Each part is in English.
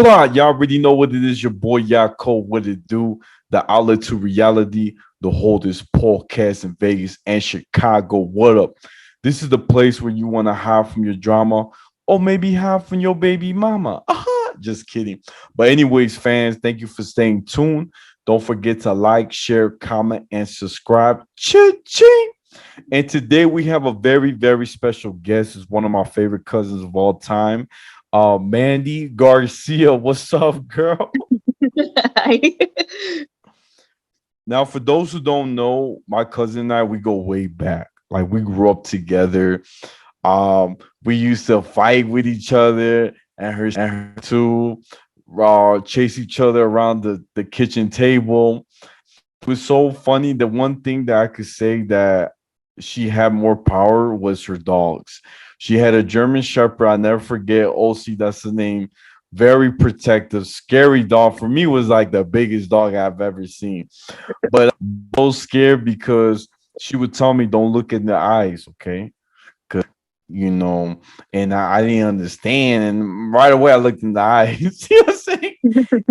blah. Y'all already know what it is. Your boy Yaakov, what it do? The outlet to reality, the holders podcast in Vegas and Chicago. What up? This is the place where you want to hide from your drama or maybe hide from your baby mama. Just kidding. But anyways, fans, thank you for staying tuned. Don't forget to like, share, comment, and subscribe. Cha-ching! And today we have a very, very special guest. Is one of my favorite cousins of all time, Mandy Garcia. What's up, girl? Hi. Now, for those who don't know, my cousin and I, we go way back. Like we grew up together. We used to fight with each other and her too, chase each other around the kitchen table. It was so funny. The one thing that I could say that she had more power was her dogs. She had a German Shepherd. I never forget. Olsie, that's the name. Very protective, scary dog. For me, was like the biggest dog I've ever seen. But I'm so scared because she would tell me, "Don't look in the eyes, okay?" You know, and I didn't understand. And right away, I looked in the eyes. See what I'm saying?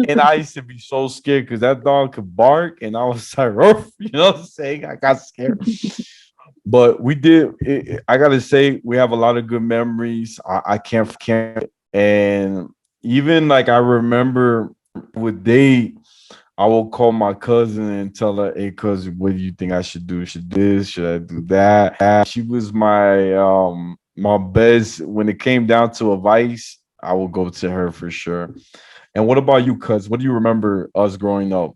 And I used to be so scared because that dog could bark, and I was like, "Ruff," you know what I'm saying? I got scared. But we did. I gotta say, we have a lot of good memories. I can't, and even like I remember with date, I will call my cousin and tell her, "Hey, cousin, what do you think I should do? Should this? Should I do that?" She was my best when it came down to advice. I will go to her for sure. And what about you, cuz? What do you remember us growing up?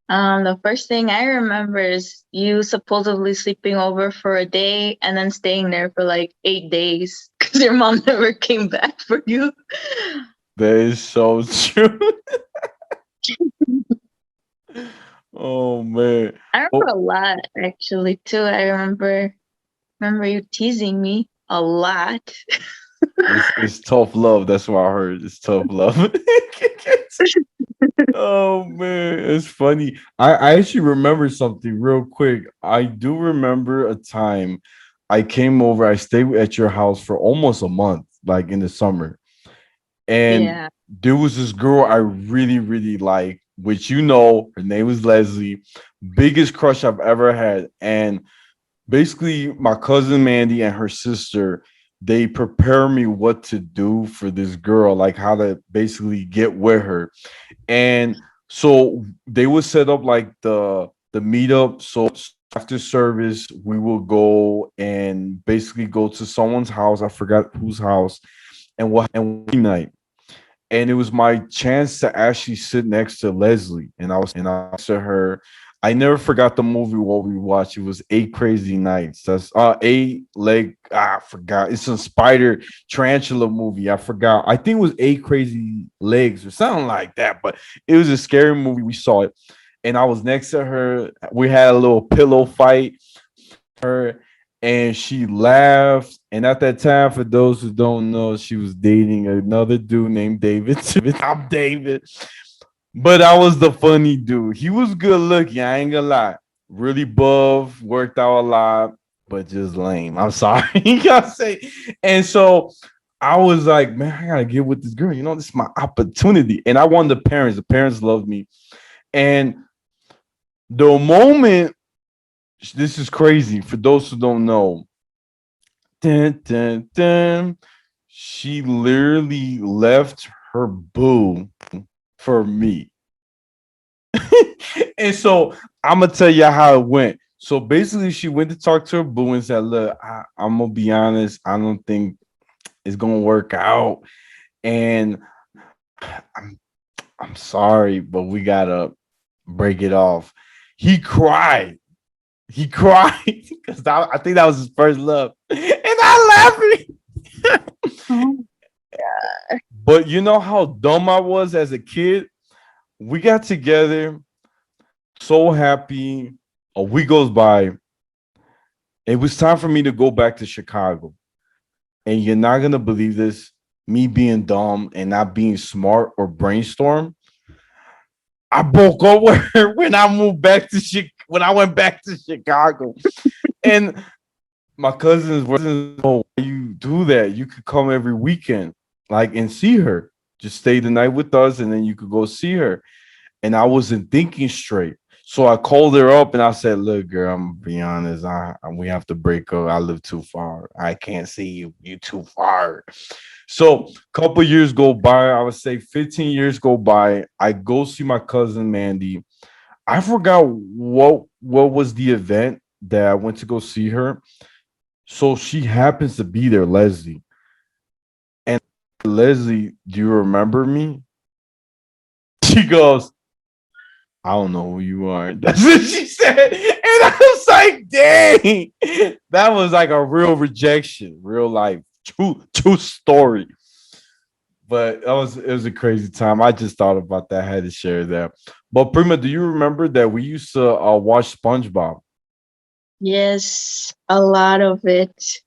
The first thing I remember is you supposedly sleeping over for a day and then staying there for like 8 days because your mom never came back for you. That is so true. Oh man. I remember Oh, a lot actually too. I remember you teasing me a lot. it's tough love. That's what I heard. It's tough love. Oh man, it's funny. I actually remember something real quick. I do remember a time I came over, I stayed at your house for almost a month, like in the summer. And Yeah. there was this girl I really, really liked, which you know, her name was Leslie. Biggest crush I've ever had. And basically my cousin Mandy and her sister, they prepare me what to do for this girl, like how to basically get with her. And so they would set up like the meetup. So after service, we will go and basically go to someone's house. I forgot whose house, and what and night. And it was my chance to actually sit next to Leslie. And I was to her. I never forgot the movie what we watched. It was Eight Crazy Nights. That's eight leg. I forgot. It's a spider tarantula movie. I forgot. I think it was Eight Crazy Legs or something like that. But it was a scary movie. We saw it. And I was next to her. We had a little pillow fight. Her and she laughed. And at that time, for those who don't know, she was dating another dude named David. I'm David. But I was the funny dude. He was good looking. I ain't gonna lie. Really buff, worked out a lot, but just lame. I'm sorry. You gotta say. And so I was like, man, I gotta get with this girl. You know, this is my opportunity. And I wanted the parents. The parents loved me. And the moment, this is crazy for those who don't know. Dun, dun, dun, she literally left her boo for me. And so I'm gonna tell you how it went. So basically, she went to talk to her boo and said, "Look, I'm gonna be honest. I don't think it's gonna work out, and I'm I'm sorry, but we gotta break it off." He cried. He cried because I think that was his first love, and I laughing. Oh, But you know how dumb I was as a kid. We got together, so happy. A week goes by. It was time for me to go back to Chicago. And you're not gonna believe this. Me being dumb and not being smart or brainstorm. I broke up with her when I moved back to when I went back to Chicago. And my cousins were, oh, you do that. You could come every weekend, like and see her. just stay the night with us, and then you could go see her. And I wasn't thinking straight. So I called her up and I said, look, girl, I'm gonna be honest. We have to break up. I live too far. I can't see you. You too far. So a couple years go by. I would say 15 years go by. I go see my cousin Mandy. I forgot what was the event that I went to go see her. So she happens to be there, Leslie. And Leslie, do you remember me? She goes, I don't know who you are. That's what she said. And I was like, dang. That was like a real rejection, real life, true story. But it was a crazy time. I just thought about that. I had to share that. But Prima, do you remember that we used to watch SpongeBob? Yes, a lot of it.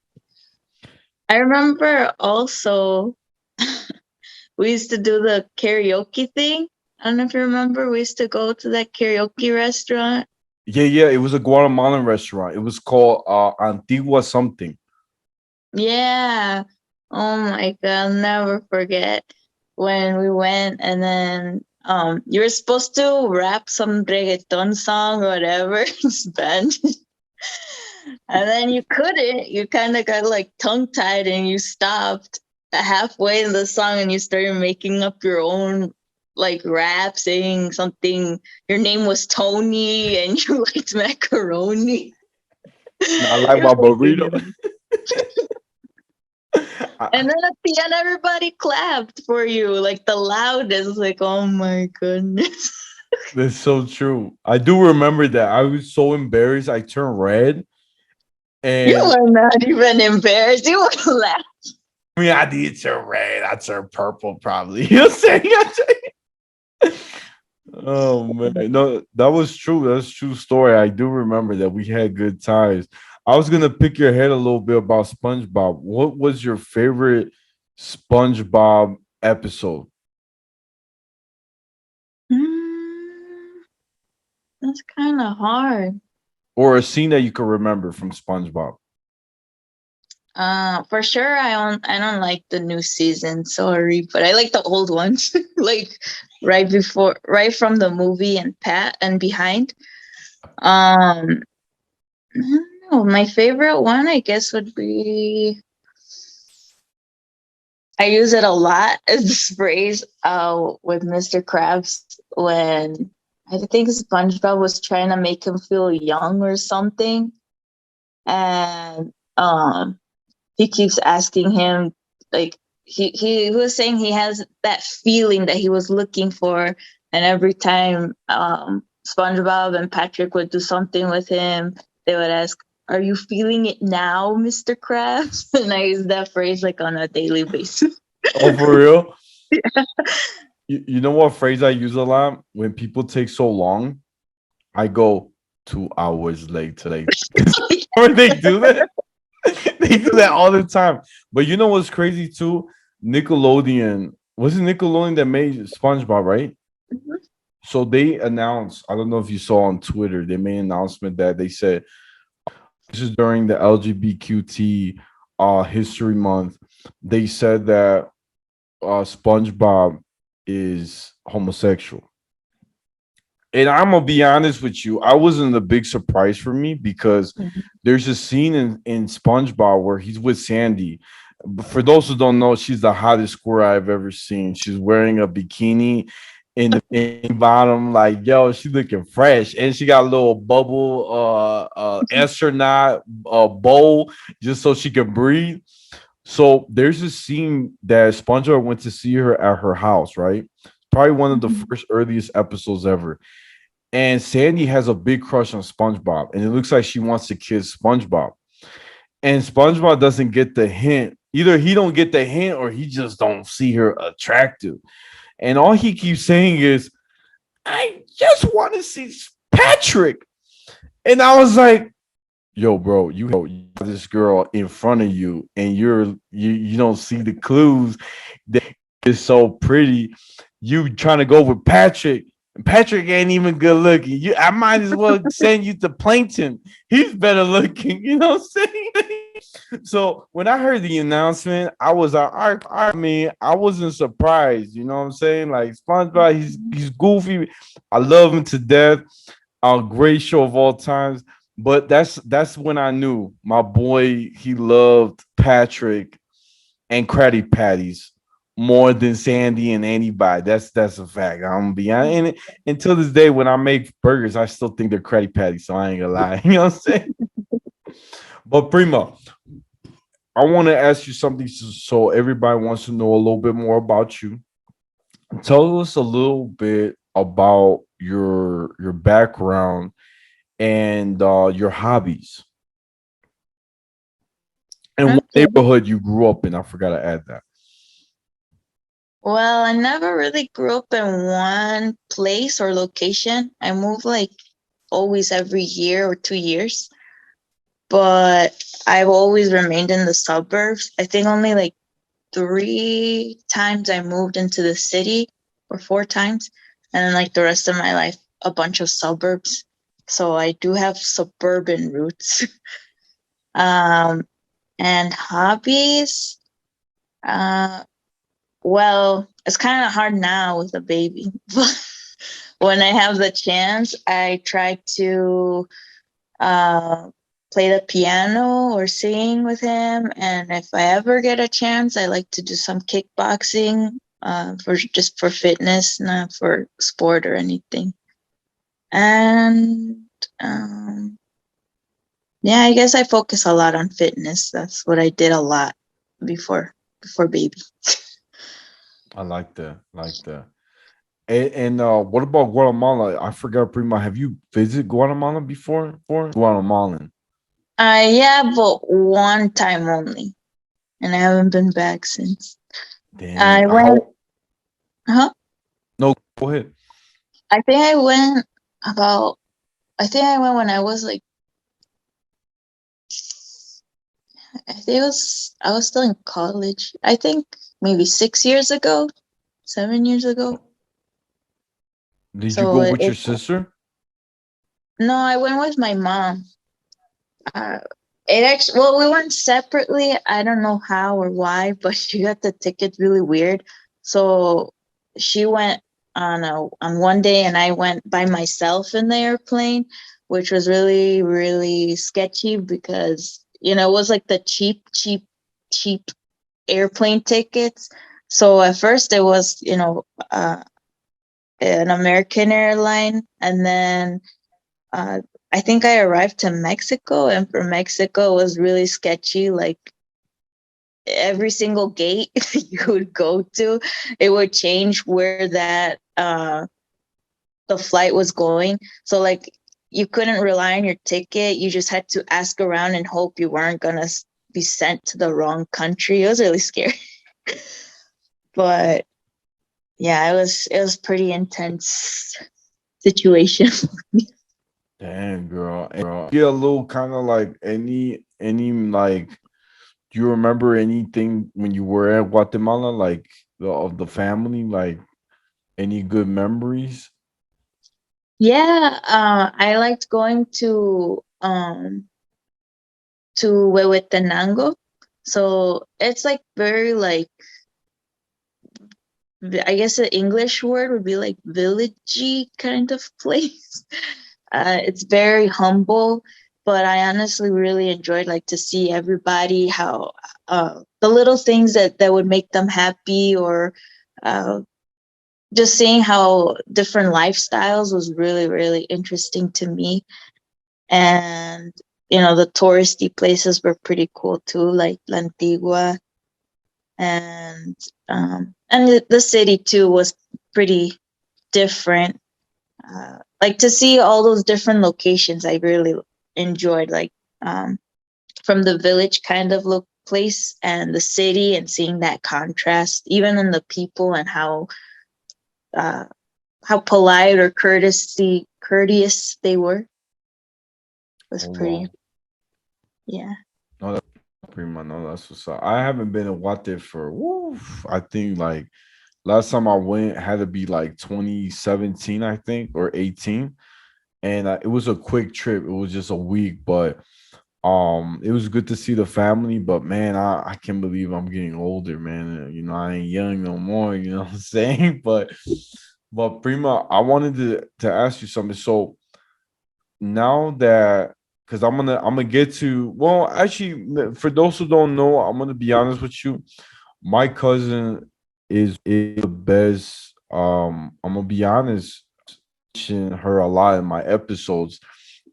I remember also we used to do the karaoke thing. I don't know if you remember. We used to go to that karaoke restaurant. Yeah. It was a Guatemalan restaurant. It was called Antigua something. Yeah. Oh my God, I'll never forget when we went and then you were supposed to rap some reggaeton song or whatever in Spanish. And then you couldn't. You kind of got like tongue tied and you stopped halfway in the song and you started making up your own like rap, saying something. Your name was Tony and you liked macaroni. I like You're my burrito. like, and then at the end, everybody clapped for you, like the loudest. Like, oh my goodness. That's so true. I do remember that. I was so embarrassed. I turned red. You And were not even embarrassed. You were laughing. I mean, I did turn red. I turned purple, probably. You know what I'm saying? Oh man, no, that was true. That's a true story. I do remember that we had good times. I was gonna pick your head a little bit about SpongeBob. What was your favorite SpongeBob episode, Hmm, that's kind of hard. or a scene that you can remember from SpongeBob? For sure, I don't like the new season. Sorry, but I like the old ones, like right from the movie and Pat and behind. I don't know. My favorite one, I guess, would be. I use it a lot as this phrase with Mr. Krabs when I think SpongeBob was trying to make him feel young or something, and he keeps asking him like he was saying he has that feeling that he was looking for, and every time SpongeBob and Patrick would do something with him, they would ask, "Are you feeling it now, Mr. Krabs?" And I use that phrase like on a daily basis. Oh, for real? You know what phrase I use a lot when people take so long? I go 2 hours late today. Or they do that. They do that all the time. But you know what's crazy too? Nickelodeon, was it Nickelodeon that made SpongeBob, right? So they announced, I don't know if you saw on Twitter, they made an announcement that they said this is during the LGBTQT history month. They said that SpongeBob is homosexual. And I'm gonna be honest with you, I wasn't a big surprise for me because there's a scene in SpongeBob where he's with Sandy. For those who don't know, she's the hottest squirrel I've ever seen. She's wearing a bikini in the bottom, like yo, she looking fresh, and she got a little bubble astronaut bowl just so she can breathe. So there's a scene that SpongeBob went to see her at her house, right? Probably one of the first earliest episodes ever. And Sandy has a big crush on SpongeBob, and it looks like she wants to kiss SpongeBob. And SpongeBob doesn't get the hint. Either he don't get the hint or he just don't see her attractive. And all he keeps saying is, I just want to see Patrick. And I was like, yo, bro, you have this girl in front of you, and you don't see the clues that is so pretty. You trying to go with Patrick. And Patrick ain't even good looking. I might as well send you to Plankton. He's better looking. You know what I'm saying? So when I heard the announcement, I was like, I mean, I wasn't surprised. You know what I'm saying? Like SpongeBob, he's goofy. I love him to death. A great show of all times. But that's when I knew my boy. He loved Patrick and Krabby Patties more than Sandy and anybody. That's a fact. I'm gonna be honest. And until this day, when I make burgers, I still think they're Krabby Patties. So I ain't gonna lie. You know what I'm saying? But Primo, I want to ask you something so everybody wants to know a little bit more about you. Tell us a little bit about your background and your hobbies and what Okay. neighborhood you grew up in. I forgot to add that. Well, I never really grew up in one place or location. I moved like always every year or 2 years, but I've always remained in the suburbs. I think only like 3 times I moved into the city, or 4 times, and then like the rest of my life, a bunch of suburbs. So I do have suburban roots. um, and hobbies. Uh, well, it's kind of hard now with a baby, but when I have the chance, I try to uh, play the piano or sing with him. And if I ever get a chance, I like to do some kickboxing for just for fitness, not for sport or anything. And um, yeah, I guess I focus a lot on fitness. That's what I did a lot before baby. I like that. Like that. And what about Guatemala? I forgot, Prima. Have you visited Guatemala before? For Guatemalan. Yeah, but one time only, and I haven't been back since. Dang. I went. How? Huh? No, go ahead. I think I went about. I think I went when I was like. I think it was. I was still in college. I think maybe 6 years ago, 7 years ago. Did you So go with your sister? no, I went with my mom. Uh, it actually. Well, we went separately. I don't know how or why, but she got the ticket really weird. So she went on one day, and I went by myself in the airplane, which was really really sketchy because it was like the cheap airplane tickets. So at first it was an American airline, and then uh, I think I arrived to Mexico, and for Mexico it was really sketchy. Like every single gate you would go to, it would change where that the flight was going. So like you couldn't rely on your ticket. You just had to ask around and hope you weren't gonna be sent to the wrong country. It was really scary, but yeah, it was pretty intense situation. Damn, girl. Get a little kind of like any like. Do you remember anything when you were at Guatemala, like of the family, like any good memories? Yeah, I liked going to Huehuetenango. So it's like very like I guess the English word would be like villagey kind of place. It's very humble, but I honestly really enjoyed like to see everybody how the little things that would make them happy, or uh, just seeing how different lifestyles was really really interesting to me. And the touristy places were pretty cool too, like La Antigua, and the city too was pretty different. Like to see all those different locations, I really enjoyed. Like um, from the village kind of look place and the city, and seeing that contrast, even in the people, and uh, how polite or courteous they were, was Oh pretty. wow. Yeah. No, that's pretty much no, that's what's up. I haven't been in Guate for I think like last time I went had to be like 2017, I think, or 18. And it was a quick trip. It was just a week, but It was good to see the family, but man, I can't believe I'm getting older, man. I ain't young no more, you know what I'm saying? But Prima, I wanted to ask you something. So now that, because I'm gonna get to, well, actually, for those who don't know, I'm gonna be honest with you. My cousin is the best. I'm gonna be honest, mention her a lot in my episodes.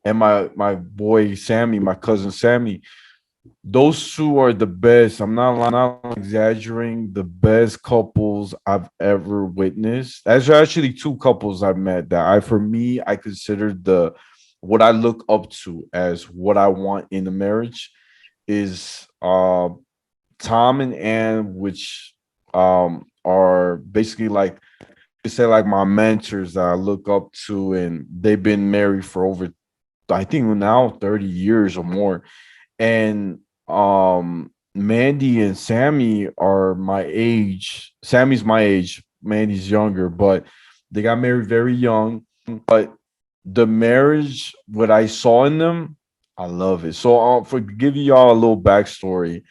And my boy Sammy, my cousin Sammy, those two are the best. I'm not exaggerating. The best couples I've ever witnessed. There's actually two couples I've met that for me, I consider the what I look up to as what I want in a marriage is Tom and Ann, which are basically like you say like my mentors that I look up to, and they've been married for over I think now 30 years or more. And Mandy and Sammy are my age. Sammy's my age, Mandy's younger, but they got married very young. But the marriage, what I saw in them, I love it. So for giving y'all a little backstory,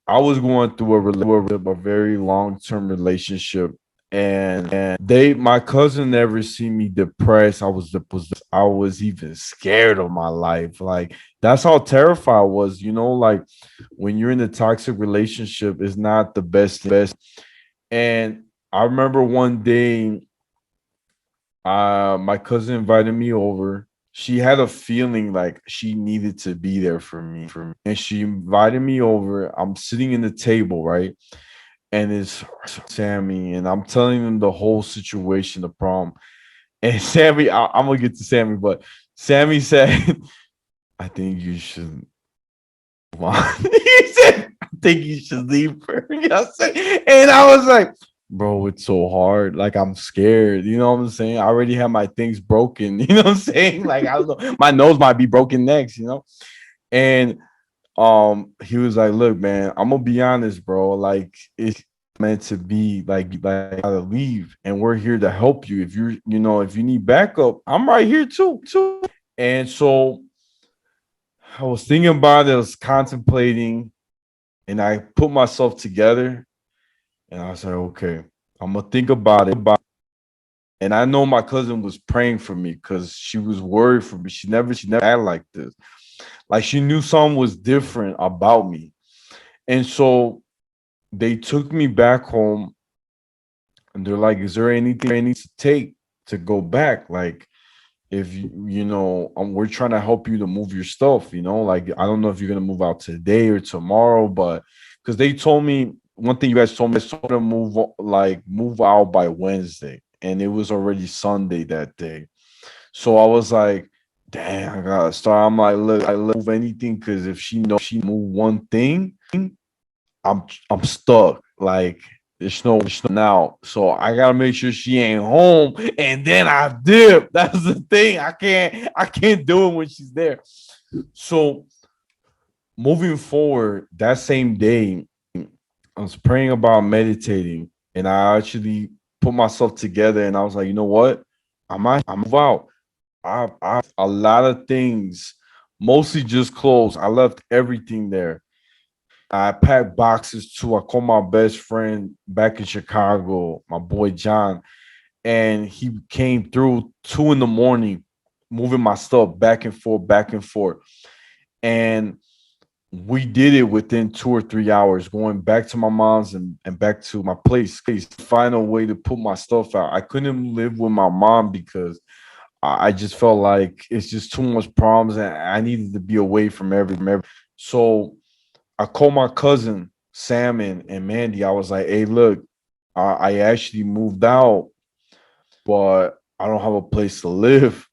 I was going through a very long-term relationship, and my cousin never seen me depressed. I was even scared of my life. Like that's how terrified I was. Like when you're in a toxic relationship, it's not the best. And I remember one day, my cousin invited me over. She had a feeling like she needed to be there for me. And she invited me over. I'm sitting in the table, right? And it's Sammy, and I'm telling them the whole situation, the problem. And Sammy, I'm gonna get to Sammy, but Sammy said, "I think you should move on." He said, "I think you should leave her." You know what I'm saying? And I was like, "Bro, it's so hard. Like I'm scared. You know what I'm saying? I already have my things broken. You know what I'm saying? Like I don't know, my nose might be broken next. And he was like, look, man, I'm gonna be honest, bro. Like it's meant to be like gotta leave, and we're here to help you. If you need backup, I'm right here too. And so I was thinking about it, I was contemplating, and I put myself together, and I was like, okay, I'm gonna think about it. And I know my cousin was praying for me because she was worried for me. She never had like this. Like she knew something was different about me. And so they took me back home, and they're like, is there anything I need to take to go back? Like, if we're trying to help you to move your stuff, like I don't know if you're gonna move out today or tomorrow, but because they told me one thing, you guys told me to move out by Wednesday, and it was already Sunday that day. So I was like, damn, I gotta start. I'm like, look, I move anything because if she knows she move one thing, I'm stuck. Like there's no now. So I gotta make sure she ain't home, and then I dip. That's the thing. I can't do it when she's there. So moving forward, that same day, I was praying about meditating, and I actually put myself together, and I was like, you know what? I move out. I a lot of things, mostly just clothes. I left everything there. I packed boxes too. I called my best friend back in Chicago, my boy John, and he came through 2 in the morning, moving my stuff back and forth, back and forth. And we did it within 2 or 3 hours, going back to my mom's and back to my place. Find a way to put my stuff out. I couldn't live with my mom because I just felt like it's just too much problems, and I needed to be away from everything. So I called my cousin Sam and Mandy. I was like, "Hey, look, I actually moved out, but I don't have a place to live."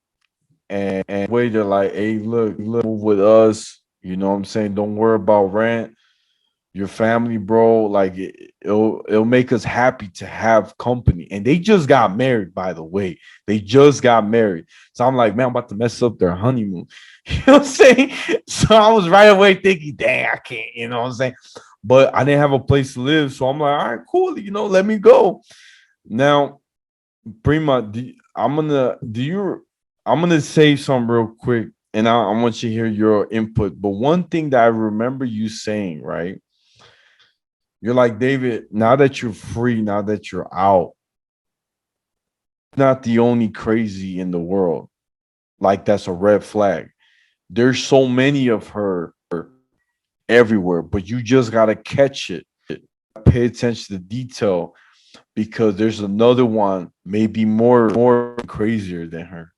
And way they're like, "Hey, look, move with us. You know what I'm saying? Don't worry about rent. Your family, bro. Like it'll make us happy to have company." And they just got married, by the way. They just got married. So I'm like, man, I'm about to mess up their honeymoon. You know what I'm saying? So I was right away thinking, dang, I can't, you know what I'm saying? But I didn't have a place to live. So I'm like, all right, cool, let me go. Now, Prima, I'm gonna say something real quick. and I want you to hear your input. But one thing that I remember you saying, right? You're like, David, now that you're free, now that you're out, not the only crazy in the world. Like that's a red flag. There's so many of her everywhere, but you just gotta catch it. Pay attention to detail because there's another one, maybe more crazier than her.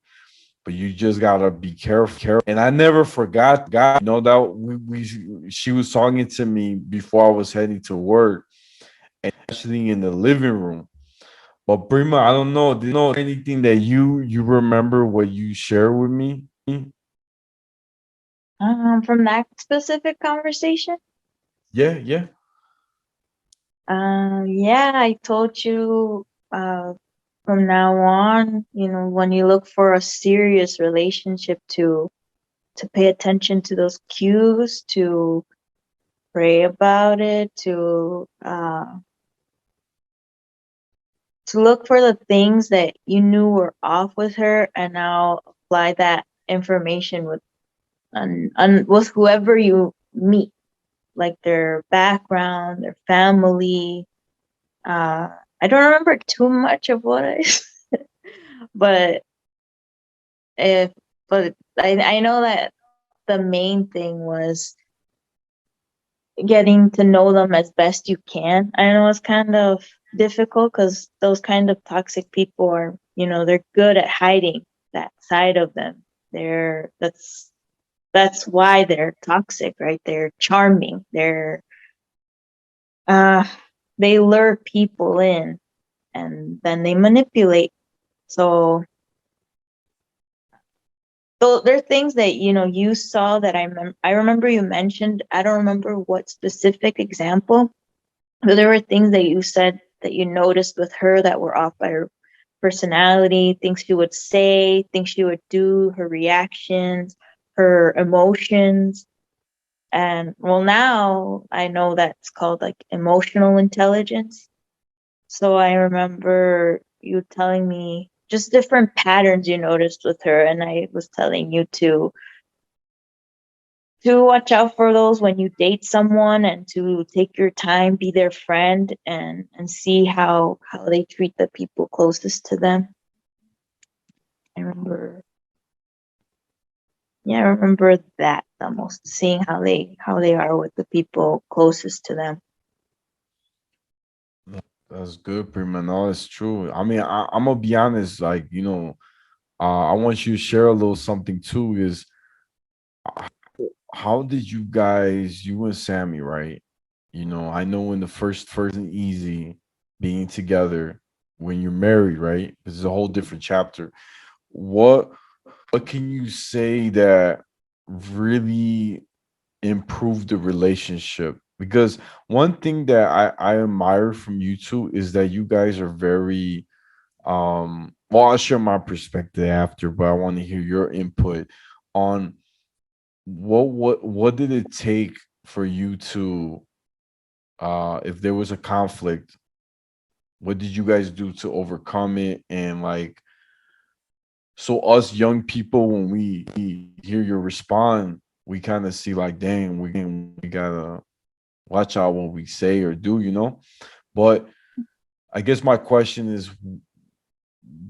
But you just gotta be careful. And I never forgot, God, you know that we she was talking to me before I was heading to work, and actually in the living room. But Prima, I don't know. Do you know anything that you remember what you shared with me? From that specific conversation. Yeah, yeah. Yeah, I told you from now on, when you look for a serious relationship to pay attention to those cues, to pray about it, to look for the things that you knew were off with her, and now apply that information with whoever you meet, like their background, their family. I don't remember too much of what I said, but if but I know that the main thing was getting to know them as best you can. I know it's kind of difficult because those kind of toxic people are, they're good at hiding that side of them. That's why they're toxic, right? They're charming. Uh they lure people in and then they manipulate. So there are things that you saw that I remember you mentioned. I don't remember what specific example, but there were things that you said that you noticed with her that were off by her personality, things she would say, things she would do, her reactions, her emotions. And well, now I know that's called like emotional intelligence. So I remember you telling me just different patterns you noticed with her, and I was telling you to watch out for those when you date someone, and to take your time, be their friend, and see how they treat the people closest to them. I remember, yeah, I remember that the most, seeing how they are with the people closest to them. That's good, Prima. No, it's true. I mean, I'm gonna be honest. Like, I want you to share a little something too. Is how did you guys, you and Sammy, right? I know in the first and easy being together when you're married, right? This is a whole different chapter. What what can you say that really improved the relationship? Because one thing that I admire from you two is that you guys are very well, I'll share my perspective after, but I want to hear your input on what did it take for you to if there was a conflict, what did you guys do to overcome it? And like, so us young people, when we hear your respond, we kind of see like, dang, we gotta watch out what we say or do. But I guess my question is,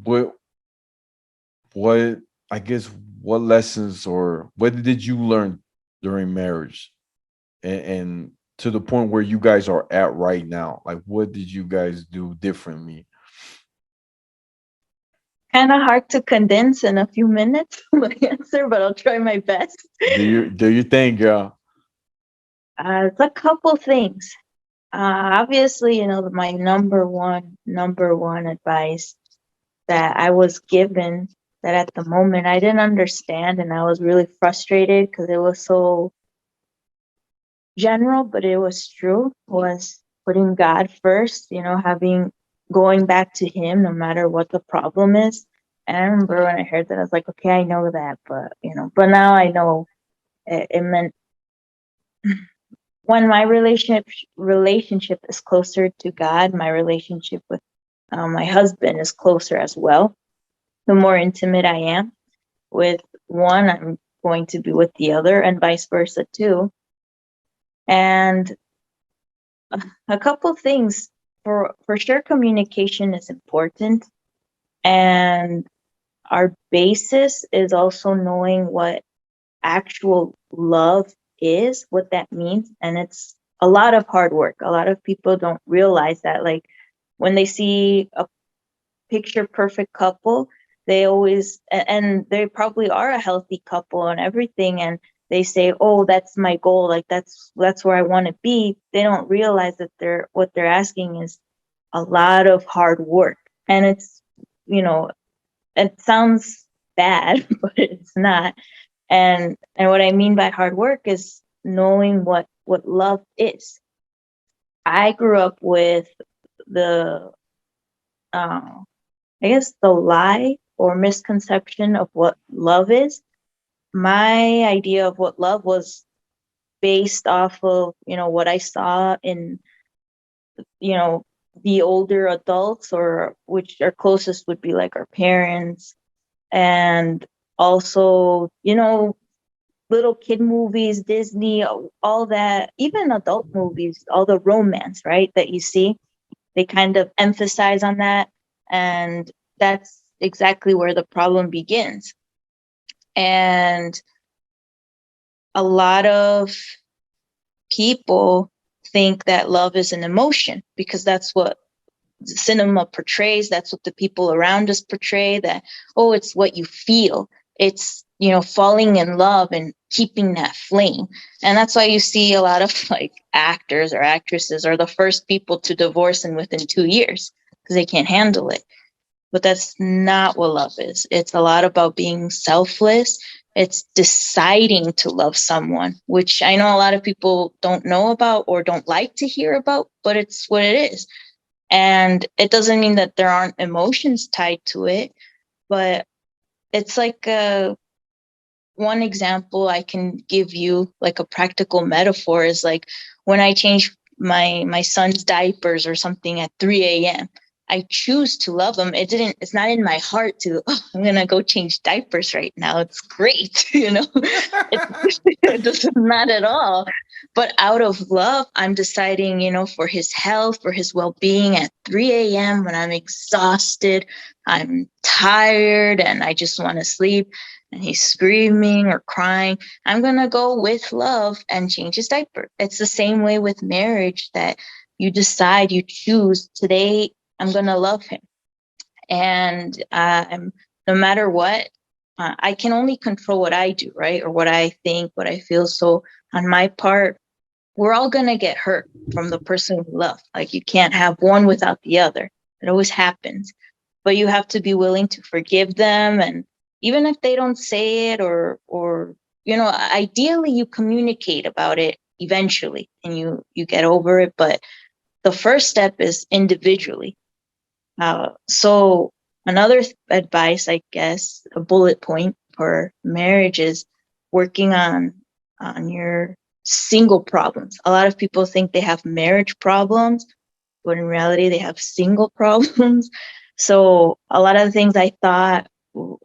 what what I guess what lessons or what did you learn during marriage, and to the point where you guys are at right now? Like, what did you guys do differently? Kind of hard to condense in a few minutes my answer, but I'll try my best. Do you think, girl? It's a couple things. Obviously, my number one advice that I was given, that at the moment I didn't understand, and I was really frustrated because it was so general, but it was true, was putting God first, going back to Him no matter what the problem is. And I remember when I heard that, I was like, okay, I know that, but now I know it meant when my relationship is closer to God, my relationship with my husband is closer as well. The more intimate I am with one, going to be with the other, and vice versa too. And a couple things, for sure, communication is important, and our basis is also knowing what actual love is, what that means. And it's a lot of hard work. A lot of people don't realize that. Like, when they see a picture perfect couple, they always, and they probably are a healthy couple and everything, and they say, oh, that's my goal, like that's where I want to be. They don't realize that what they're asking is a lot of hard work. And it's, it sounds bad, but it's not. And what I mean by hard work is knowing what love is. I grew up with the I guess the lie or misconception of what love is. My idea of what love was based off of, what I saw in, the older adults, or which our closest would be like our parents, and also, little kid movies, Disney, all that, even adult movies, all the romance, right, that you see, they kind of emphasize on that. And that's exactly where the problem begins. And a lot of people think that love is an emotion because that's what cinema portrays. That's what the people around us portray, that, oh, it's what you feel. It's, falling in love and keeping that flame. And that's why you see a lot of like actors or actresses are the first people to divorce in within 2 years because they can't handle it. But that's not what love is. It's a lot about being selfless. It's deciding to love someone, which I know a lot of people don't know about or don't like to hear about, but it's what it is. And it doesn't mean that there aren't emotions tied to it, but it's like one example I can give you, like a practical metaphor, is like when I change my son's diapers or something at 3 a.m. I choose to love him. It's not in my heart to, oh, I'm going to go change diapers right now. It's great. It does not at all. But out of love, I'm deciding, for his health, for his well-being at 3 a.m. when I'm exhausted, I'm tired, and I just want to sleep, and he's screaming or crying, I'm going to go with love and change his diaper. It's the same way with marriage, that you decide, you choose, today I'm going to love him. And no matter what, I can only control what I do, right? Or what I think, what I feel. So on my part, we're all going to get hurt from the person we love. Like, you can't have one without the other. It always happens. But you have to be willing to forgive them. And even if they don't say it, or ideally you communicate about it eventually and you get over it. But the first step is individually. So another advice, I guess, a bullet point for marriage is working on your single problems. A lot of people think they have marriage problems, but in reality, they have single problems. So a lot of the things I thought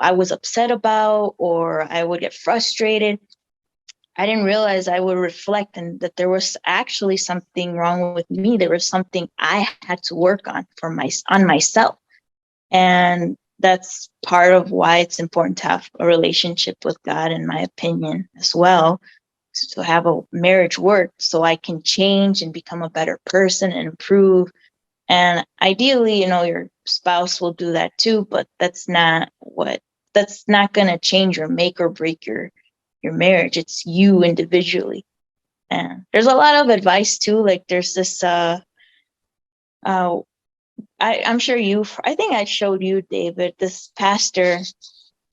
I was upset about, or I would get frustrated, I didn't realize I would reflect and that there was actually something wrong with me. There was something I had to work on on myself. And that's part of why it's important to have a relationship with God, in my opinion, as well. To have a marriage work so I can change and become a better person and improve. And ideally, your spouse will do that too, but that's not going to change or make or break your marriage. It's you individually. And there's a lot of advice too. Like, there's this I'm sure I think I showed you, David, this pastor.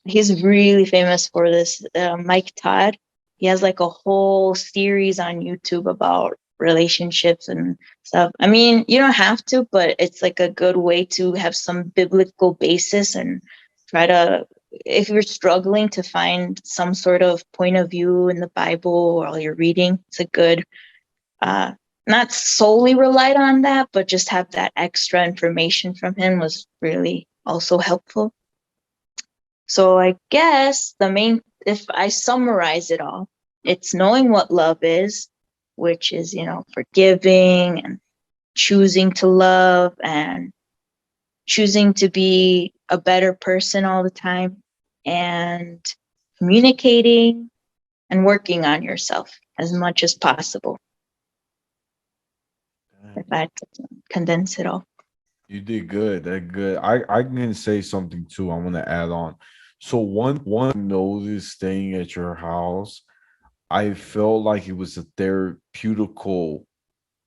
He's really famous for this, Mike Todd. He has like a whole series on YouTube about relationships and stuff. I mean, you don't have to, but it's like a good way to have some biblical basis and try to, if you're struggling to find some sort of point of view in the Bible while you're reading, it's a good, not solely relied on that, but just have that extra information from him was really also helpful. So I guess the main if I summarize it all, it's knowing what love is, which is, forgiving and choosing to love and choosing to be a better person all the time, and communicating and working on yourself as much as possible. If I condense it all. You did good. That good. I can say something too. I want to add on. So one notice staying at your house, I felt like it was a therapeutical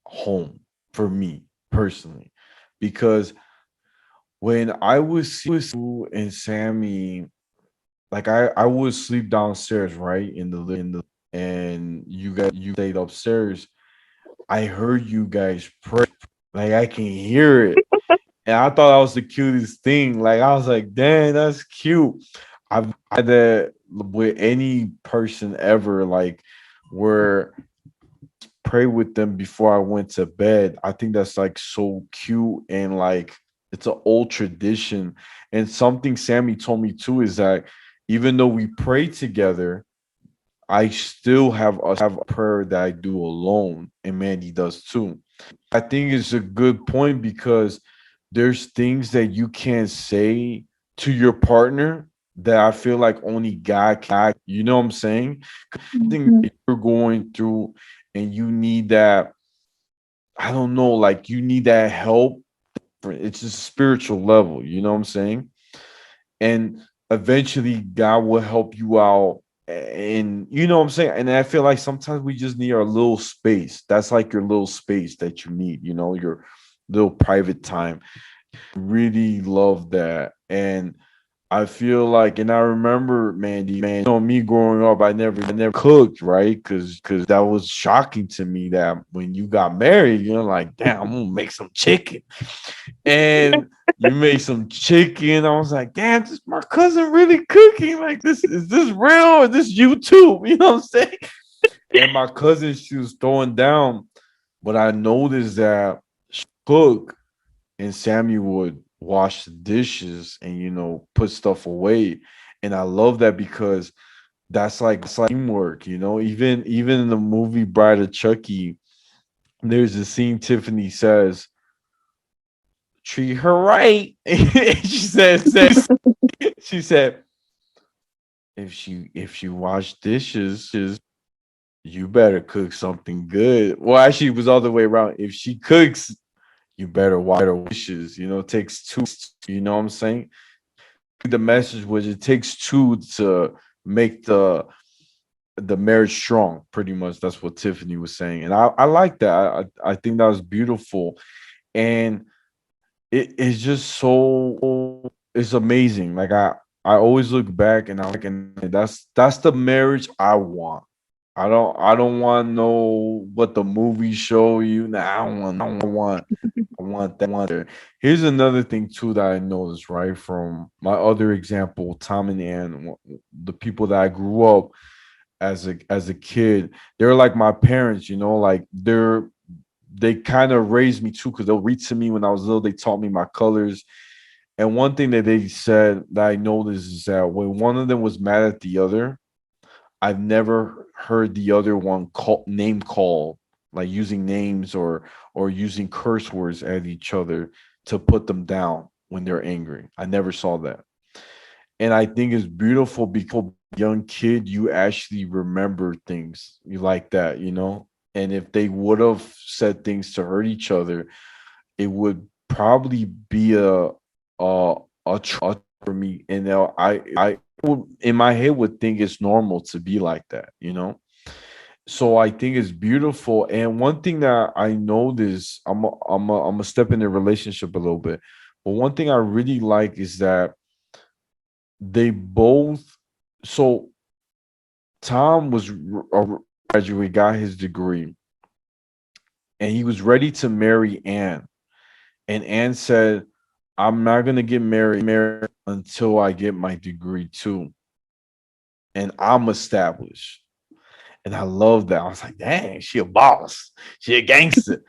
home for me personally, because when I was you and Sammy, like I would sleep downstairs, right in the and you stayed upstairs. I heard you guys pray, like I can hear it. And I thought that was the cutest thing. Like I was like, dang, that's cute. I've had that with any person ever, like where pray with them before I went to bed. I think that's like so cute, and like it's an old tradition. And something Sammy told me too is that even though we pray together, I still have a prayer that I do alone, and Mandy does too. I think it's a good point because there's things that you can't say to your partner that I feel like only God can. You know what I'm saying? Something Mhm. that you're going through and you need that, I don't know, like you need that help. It's a spiritual level, you know what I'm saying? And eventually God will help you out. And you know what I'm saying? And I feel like sometimes we just need our little space. That's like your little space that you need, your little private time. Really love that. And I feel like, and I remember, Mandy, man, me growing up, I never cooked, right? Because that was shocking to me that when you got married, you're like, damn, I'm gonna make some chicken, and you made some chicken. I was like, damn, this my cousin really cooking. Like, this is this real? Or this YouTube? You know what I'm saying? And my cousin, she was throwing down, but I noticed that she cook and Sammy would wash the dishes and put stuff away. And I love that because that's like teamwork, even in the movie Bride of Chucky, there's a scene Tiffany says, treat her right. She said, if she wash dishes, you better cook something good. Well, actually, it was all the way around. If she cooks, you better wash her dishes. It takes two. You know what I'm saying? The message was it takes two to make the marriage strong. Pretty much, that's what Tiffany was saying, and I like that. I think that was beautiful, and it's just so it's amazing. Like I always look back and I like, and that's the marriage I want. I don't want to know what the movies show you. Nah, I want that. Here's another thing too that I noticed, right, from my other example, Tom and Ann, the people that I grew up as a kid. They're like my parents, like they kind of raised me too because they'll read to me when I was little. They taught me my colors. And one thing that they said that I noticed is that when one of them was mad at the other, I've never heard the other one name call, like using names or using curse words at each other to put them down when they're angry. I never saw that. And I think it's beautiful because young kid, you actually remember things you like that. And if they would have said things to hurt each other, it would probably be a for me. And now I would, in my head, would think it's normal to be like that. So I think it's beautiful. And one thing that I notice, I'm a step in the relationship a little bit, but one thing I really like is that they both. So Tom was a graduate, got his degree, and he was ready to marry Anne. And Anne said, I'm not gonna get married until I get my degree too. And I'm established. And I love that. I was like, dang, she a boss. She a gangster.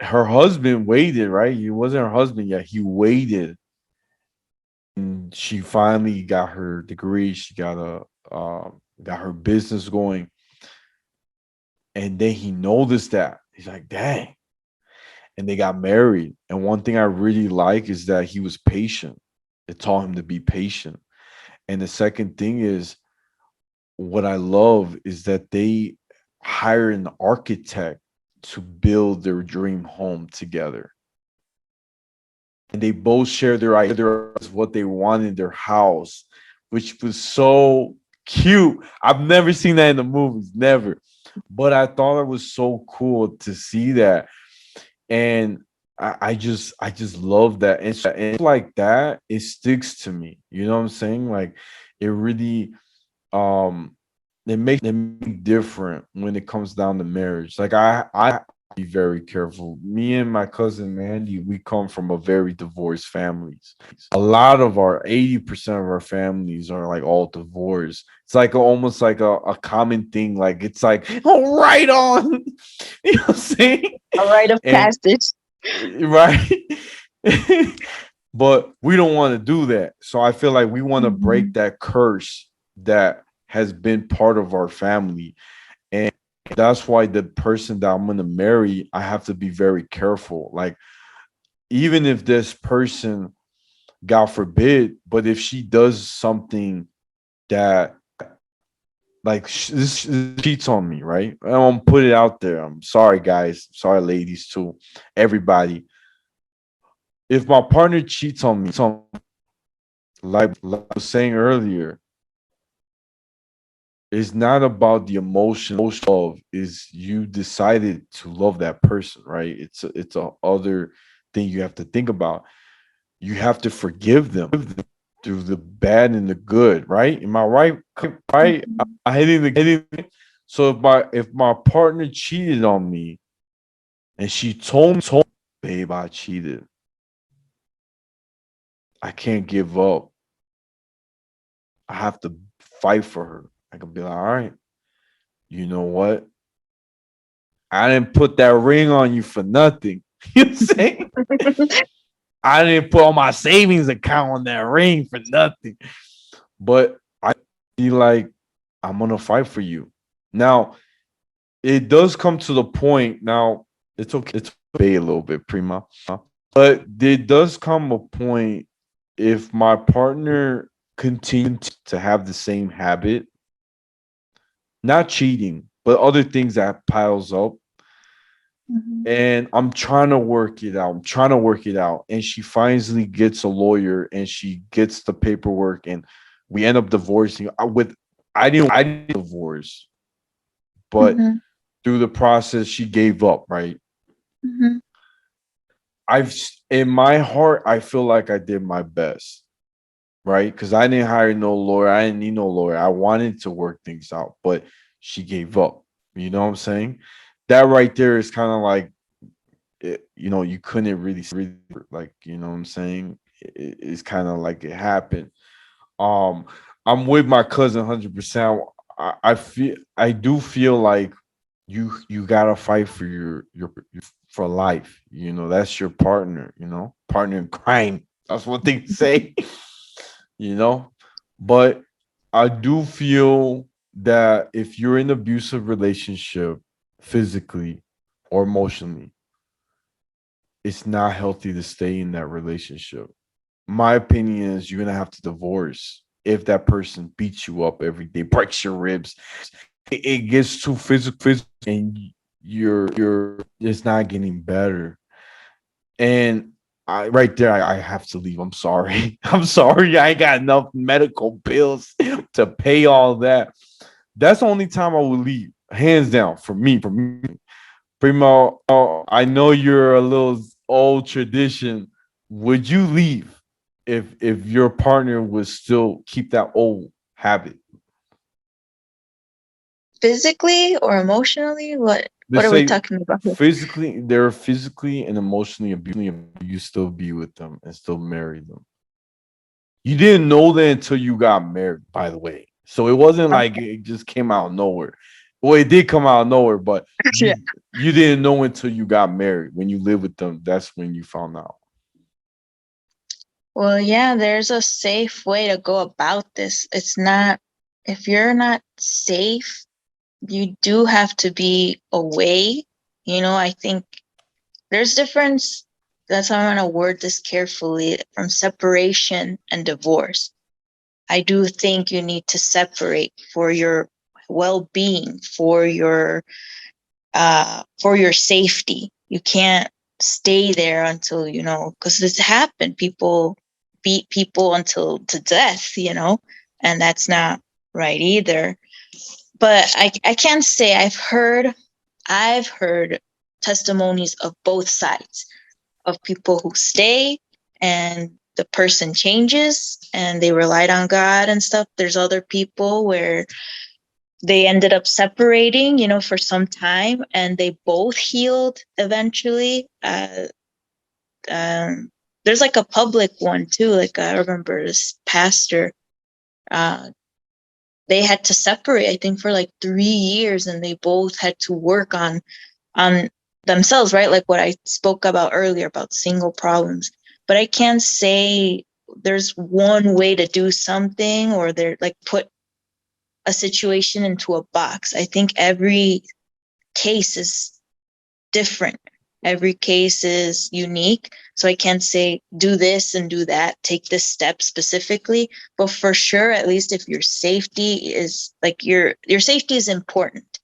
Her husband waited, right? He wasn't her husband yet. He waited And she finally got her degree. She got her business going. And then he noticed that. He's like, dang. And they got married. And one thing I really like is that he was patient. It taught him to be patient. And the second thing is, what I love is that they hire an architect to build their dream home together. And they both share their ideas, what they want in their house, which was so cute. I've never seen that in the movies, never. But I thought it was so cool to see that. And I just love that. And like that, it sticks to me. You know what I'm saying? Like it really um it makes different when it comes down to marriage. Like I be very careful. Me and my cousin Mandy, we come from a very divorced families. A lot of our 80% of our families are like all divorced. It's like almost like a common thing. Like it's like, oh, right on. You know what I'm saying? A rite of And passage. right. But we don't want to do that. So I feel like we want to break Mhm. that curse that has been part of our family. And that's why the person that I'm going to marry, I have to be very careful. Like, even if this person, God forbid, but if she does something that, like, this cheats on me, right? I don't put it out there. I'm sorry, guys. Sorry, ladies, too. Everybody. If my partner cheats on me, like I was saying earlier, it's not about the emotion of is you decided to love that person, right? It's a other thing you have to think about. You have to forgive them through the bad and the good, right? Am I right? Right? Mhm. I hitting the hitting. So if my partner cheated on me and she told me, babe, I cheated, I can't give up. I have to fight for her. I can be like, all right, you know what? I didn't put that ring on you for nothing. You know what I'm saying? I didn't put on my savings account on that ring for nothing. But I be like, I'm gonna fight for you. Now, it does come to the point. Now, it's okay a little bit, Prima. But there does come a point if my partner continues to have the same habit, not cheating, but other things that piles up, Mhm. and I'm trying to work it out. I'm trying to work it out. And she finally gets a lawyer and she gets the paperwork and we end up divorcing. I didn't divorce, but Mhm. through the process she gave up, right? Mhm. I've In my heart, I feel like I did my best, right? Because I didn't hire no lawyer. I didn't need no lawyer. I wanted to work things out, but she gave up. You know what I'm saying? That right there is kind of like you couldn't really like, you know what I'm saying? It's kind of like it happened. Um, I'm with my cousin 100%. I do feel like you gotta fight for your for life. You know, that's your partner. You know, partner in crime. That's what they say. You know, but I do feel that if you're in an abusive relationship, physically or emotionally, it's not healthy to stay in that relationship. My opinion is you're gonna have to divorce if that person beats you up every day, breaks your ribs. It gets too physical, and you're it's not getting better. And I right there, I have to leave. I'm sorry. I'm sorry. I ain't got enough medical bills to pay all that. That's the only time I will leave. Hands down for me. For me. Primo, I know you're a little old tradition. Would you leave if your partner would still keep that old habit? Physically or emotionally? What Let's are we say talking about here? they're physically and emotionally abusing you, still be with them and still marry them. You didn't know that until you got married, by the way. So it wasn't like Okay. it just came out of nowhere. Well, it did come out of nowhere, but Yeah. you didn't know until you got married. When you live with them, that's when you found out. Well, yeah, there's a safe way to go about this. It's not, if you're not safe, you do have to be away. I think there's difference. That's why I'm going to word this carefully from separation and divorce. I do think you need to separate for your well-being, for your safety. You can't stay there until, because this happened. People beat people until to death, and that's not right either. But I can't say I've heard testimonies of both sides, of people who stay and the person changes and they relied on God and stuff. There's other people where they ended up separating, for some time, and they both healed eventually. There's like a public one too. Like I remember this pastor, uh, they had to separate, I think, for like 3 years, and they both had to work on themselves, right? Like what I spoke about earlier about single problems. But I can't say there's one way to do something, or they're like put a situation into a box. I think every case is different. Every case is unique. So I can't say do this and do that, take this step specifically. But for sure, at least if your safety is like your safety is important.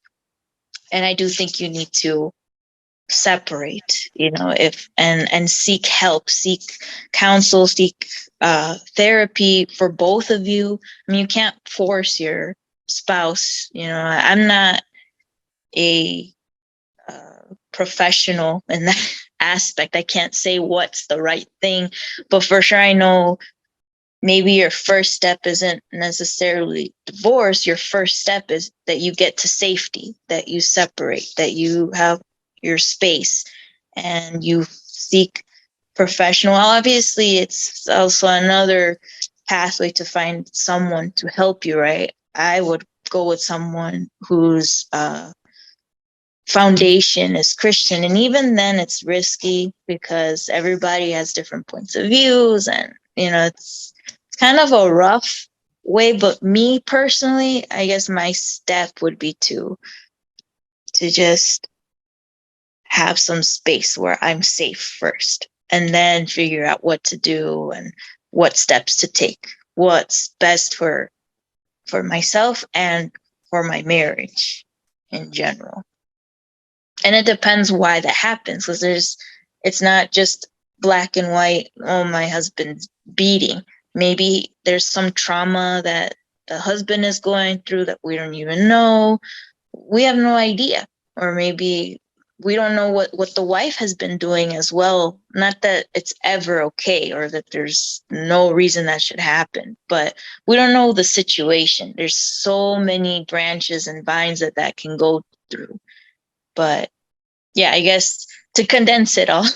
And I do think you need to separate, if and seek help, seek counsel, seek therapy for both of you. I mean, you can't force your spouse. I'm not a professional in that aspect. I can't say what's the right thing, but for sure I know maybe your first step isn't necessarily divorce. Your first step is that you get to safety, that you separate, that you have your space, and you seek professional. Obviously, it's also another pathway to find someone to help you, right? I would go with someone whose foundation is Christian. And even then, it's risky because everybody has different points of views, and it's kind of a rough way. But me personally, I guess my step would be to just have some space where I'm safe first, and then figure out what to do and what steps to take, what's best for myself and for my marriage in general. And it depends why that happens, because it's not just black and white. Oh, my husband's beating. Maybe there's some trauma that the husband is going through that we don't even know. We have no idea. Or maybe we don't know what the wife has been doing as well. Not that it's ever okay or that there's no reason that should happen, but we don't know the situation. There's so many branches and vines that can go through. But yeah, I guess to condense it all,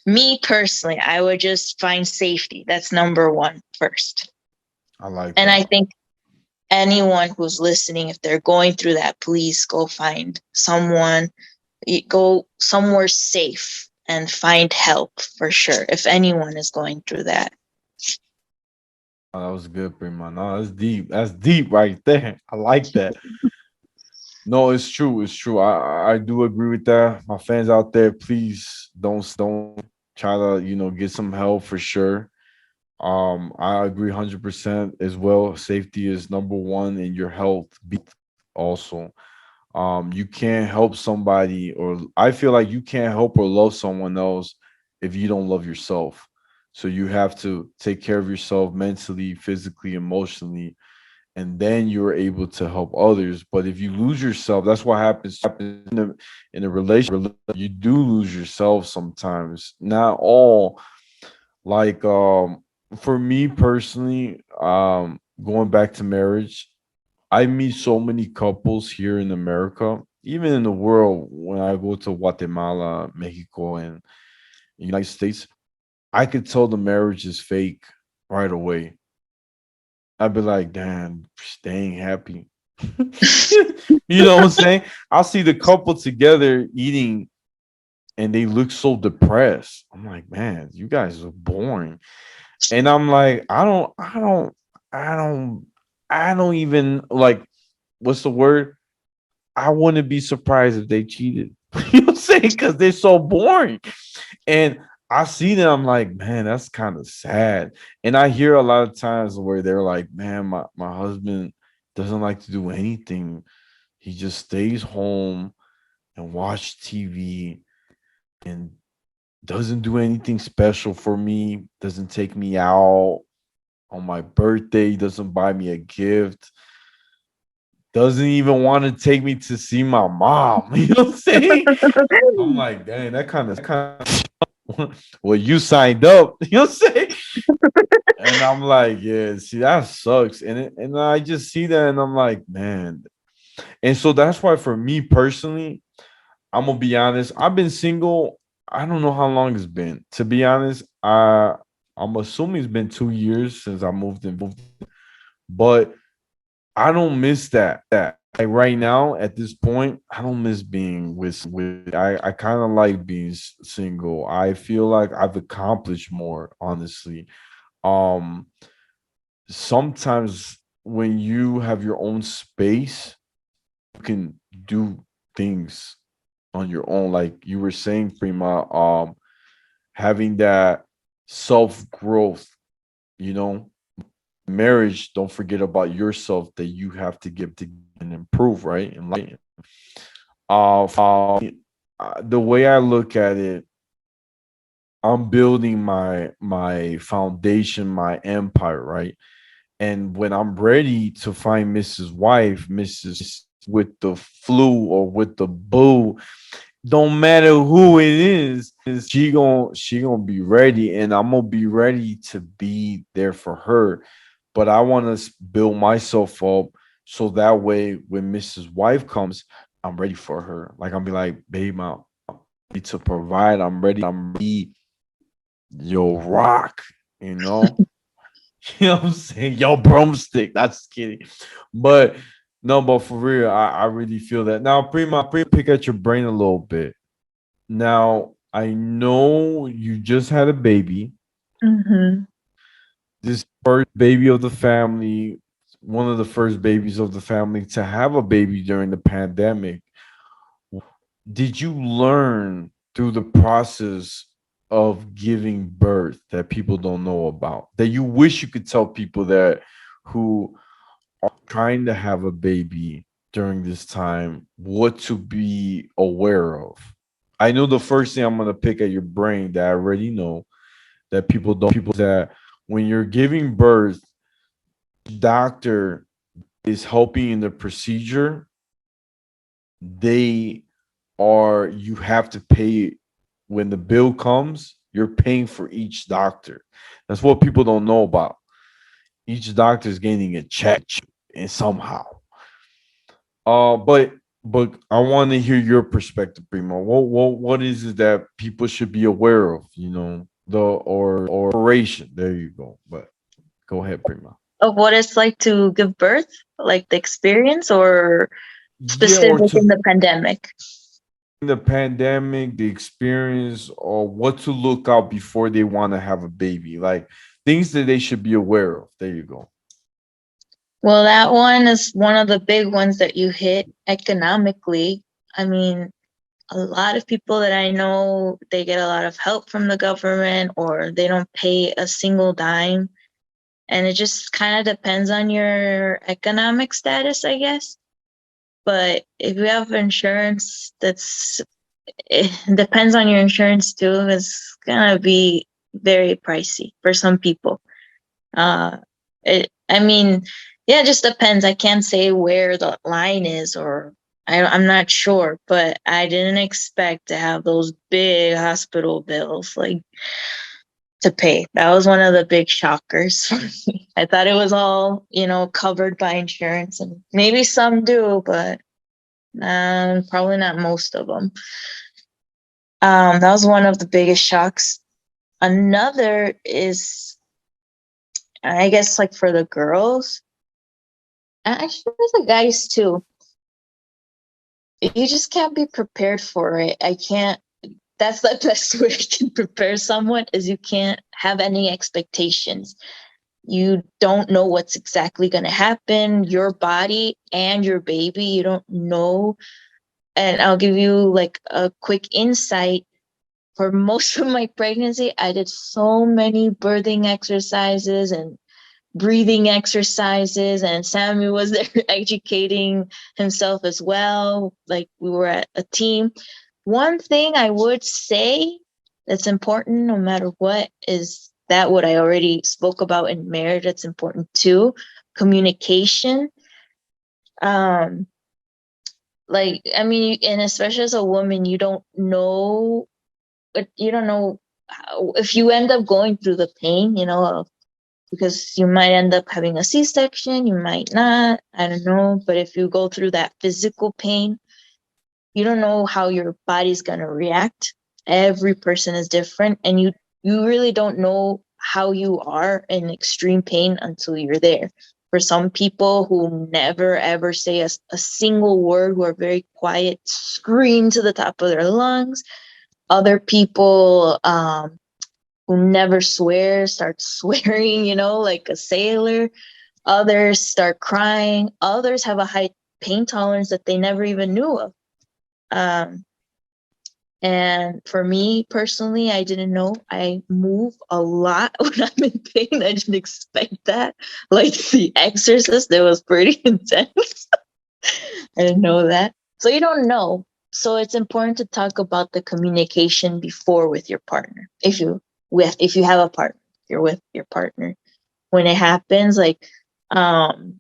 me personally, I would just find safety. That's number one first. I like And I that. think anyone who's listening, if they're going through that, please go find someone, go somewhere safe and find help for sure. If anyone is going through that. Oh, that was good, Prima. No, that's deep. That's deep right there. I like that. No, it's true. It's true. I do agree with that. My fans out there, please don't try to get some help for sure. I agree 100% as well. Safety is number one in your health. Also, you can't help somebody, or I feel like you can't help or love someone else if you don't love yourself. So you have to take care of yourself mentally, physically, emotionally, and then you're able to help others. But if you lose yourself, that's what happens in a relationship. You do lose yourself sometimes. Not all. Like for me personally, going back to marriage, I meet so many couples here in America, even in the world. When I go to Guatemala, Mexico, and United States, I could tell the marriage is fake right away. I'd be like, damn, they ain't happy. You know what I'm saying? I'll see the couple together eating and they look so depressed. I'm like, man, you guys are boring. And I'm like, I don't even like, what's the word? I wouldn't be surprised if they cheated. You know what I'm saying? Because they're so boring. And I see them, I'm like, man, that's kind of sad. And I hear a lot of times where they're like, man, my husband doesn't like to do anything. He just stays home and watch TV and doesn't do anything special for me, doesn't take me out on my birthday, doesn't buy me a gift, doesn't even want to take me to see my mom. You know what I'm saying? I'm like, dang, that kind of well, you signed up. You know what I'm saying? And I'm like, yeah, see, that sucks. And I just see that and I'm like, man. And so that's why for me personally, I'm gonna be honest, I've been single. I don't know how long it's been. To be honest, I'm assuming it's been 2 years since I moved in. But I don't miss that. Like right now, at this point, I don't miss being with. I kind of like being single. I feel like I've accomplished more, honestly. Um, Sometimes when you have your own space, you can do things on your own. Like you were saying, Prima, having that self growth, you know, marriage, don't forget about yourself that you have to give to and improve, right? And like, the way I look at it, I'm building my foundation, my empire, right? And when I'm ready to find Mrs. Wife, Mrs. with the flu or with the boo, don't matter who it is she gonna be ready, and I'm gonna be ready to be there for her. But I want to build myself up so that way when Mrs. Wife comes, I'm ready for her. Like I'll be like, babe, I'm ready to provide. I'm ready, yo, rock, you know. You know what I'm saying? Yo, broomstick. That's kidding. But no, but for real, I really feel that. Now, Prima, pick at your brain a little bit. Now, I know you just had a baby. Mm-hmm. This first baby of the family, one of the first babies of the family to have a baby during the pandemic. Did you learn through the process of giving birth that people don't know about? That you wish you could tell people that who are trying to have a baby during this time what to be aware of? I know the first thing I'm gonna pick at your brain that I already know that people don't people that when you're giving birth, doctor is helping in the procedure, they are you have to pay when the bill comes, you're paying for each doctor. That's what people don't know about. Each doctor is getting a check and somehow. But I want to hear your perspective, Primo. What is it that people should be aware of? You know, the or operation. There you go. But go ahead, Primo. Of what it's like to give birth, like the experience, or Yeah, or specific to in the pandemic? the pandemic, the experience, or what to look out before they want to have a baby, like things that they should be aware of. There you go. Well, that one is one of the big ones that you hit economically. I mean, a lot of people that I know, they get a lot of help from the government or they don't pay a single dime. And it just kind of depends on your economic status, I guess. But if you have insurance, it depends on your insurance too. It's gonna be very pricey for some people. Uh, I mean, yeah, it just depends. I can't say where the line is, or I'm not sure, but I didn't expect to have those big hospital bills like to pay. That was one of the big shockers for me. I thought it was all, covered by insurance, and maybe some do, but probably not most of them. That was one of the biggest shocks. Another is, I guess, like for the girls, actually for the guys too. You just can't be prepared for it. I can't. that's the best way I can prepare someone, is you can't have any expectations. You don't know what's exactly going to happen, your body and your baby, you don't know. And I'll give you like a quick insight. For most of my pregnancy, I did so many birthing exercises and breathing exercises, and Sammy was there educating himself as well. Like, we were at a team. One thing I would say that's important no matter what is that what I already spoke about in marriage, that's important too: communication. um like, I mean, and especially as a woman, you don't know, but you don't know how, if you end up going through the pain, because you might end up having a C-section, you might not, I don't know. But if you go through that physical pain, you don't know how your body's going to react. Every person is different, and you really don't know how you are in extreme pain until you're there. For some people who never ever say a single word, who are very quiet, scream to the top of their lungs. Other people who never swear start swearing, like a sailor. Others start crying. Others have a high pain tolerance that they never even knew of. Um, and for me personally, I didn't know. I move a lot when I'm in pain. I didn't expect that. Like the Exorcist, it was pretty intense. I didn't know that. So you don't know. So it's important to talk about the communication before with your partner. If you have a partner, you're with your partner. When it happens, like, to